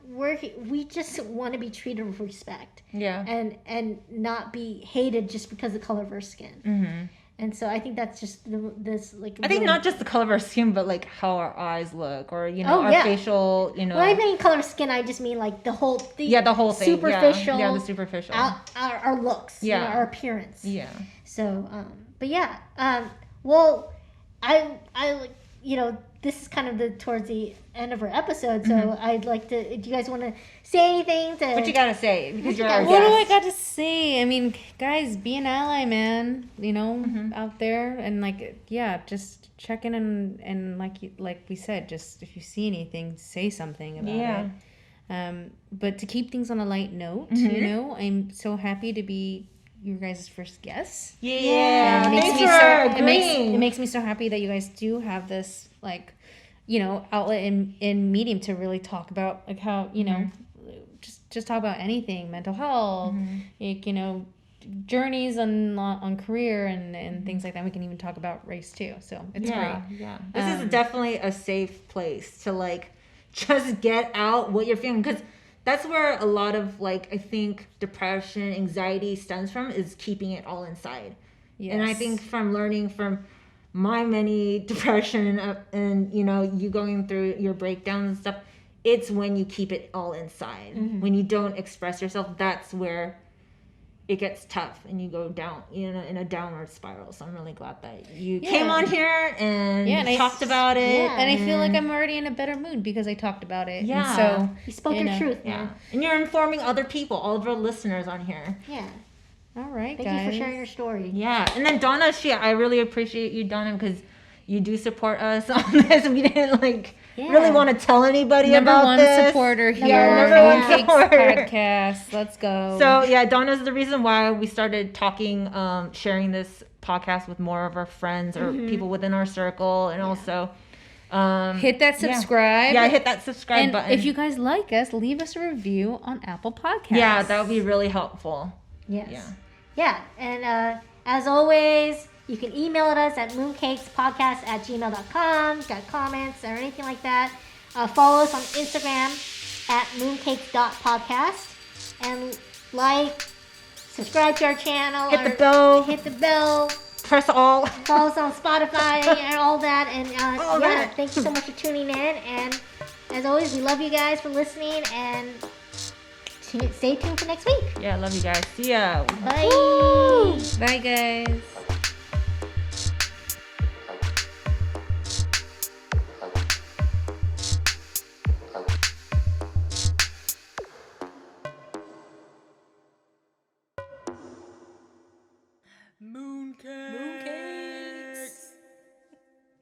we just want to be treated with respect, and not be hated just because of the color of our skin. And so I think that's just this, like, I think not just the color of our skin, but like how our eyes look, or our facial, When I mean color of skin, I just mean like the whole thing. The whole thing. Superficial. Yeah, the superficial. Our looks. Our appearance. Yeah. So, but yeah. Well, I like, this is kind of towards the end of our episode, so I'd like to. Do you guys want to say anything? What you gotta say? Because you're our guest. What do I got to say? I mean, guys, be an ally, man. Out there, and like, just check in, and like we said, just if you see anything, say something about it. But to keep things on a light note, you know, I'm so happy to be your guys' first guest. Yeah. It makes me so happy that you guys do have this, like, you know, outlet in medium to really talk about, like, how, you know, just talk about anything, mental health, like, you know, journeys on career and things like that. We can even talk about race too. So it's great. Yeah. This is definitely a safe place to, like, just get out what you're feeling, because that's where a lot of, like, I think depression, anxiety stems from, is keeping it all inside. Yes. And I think from learning from my many depression and, you know, you going through your breakdowns and stuff, it's when you keep it all inside. When you don't express yourself, that's where it gets tough and you go down, you know, in a downward spiral. So I'm really glad that you came on here and talked about it. Yeah. And I feel like I'm already in a better mood because I talked about it. Yeah. And so you spoke your truth, man. And you're informing other people, all of our listeners on here. Yeah. All right, Thank guys. you for sharing your story. Yeah. And then Donna, I really appreciate you, Donna, because you do support us on this. We didn't, like, really want to tell anybody about this. Number one supporter here. Number one Mooncakes supporter. Podcast. Let's go. So, yeah, Donna's the reason why we started talking, sharing this podcast with more of our friends or people within our circle. And also... hit that subscribe. Yeah, hit that subscribe button. If you guys like us, leave us a review on Apple Podcasts. Yeah, that would be really helpful. Yes. Yeah. And as always, you can email us at mooncakes.podcast@gmail.com. Got comments or anything like that. Follow us on Instagram at mooncakes.podcast. And subscribe to our channel. Hit the bell. Press all. Follow us on Spotify and all that. And thank you so much for tuning in. And as always, we love you guys for listening. And stay tuned for next week. Yeah, love you guys. See ya. Bye. Bye, guys.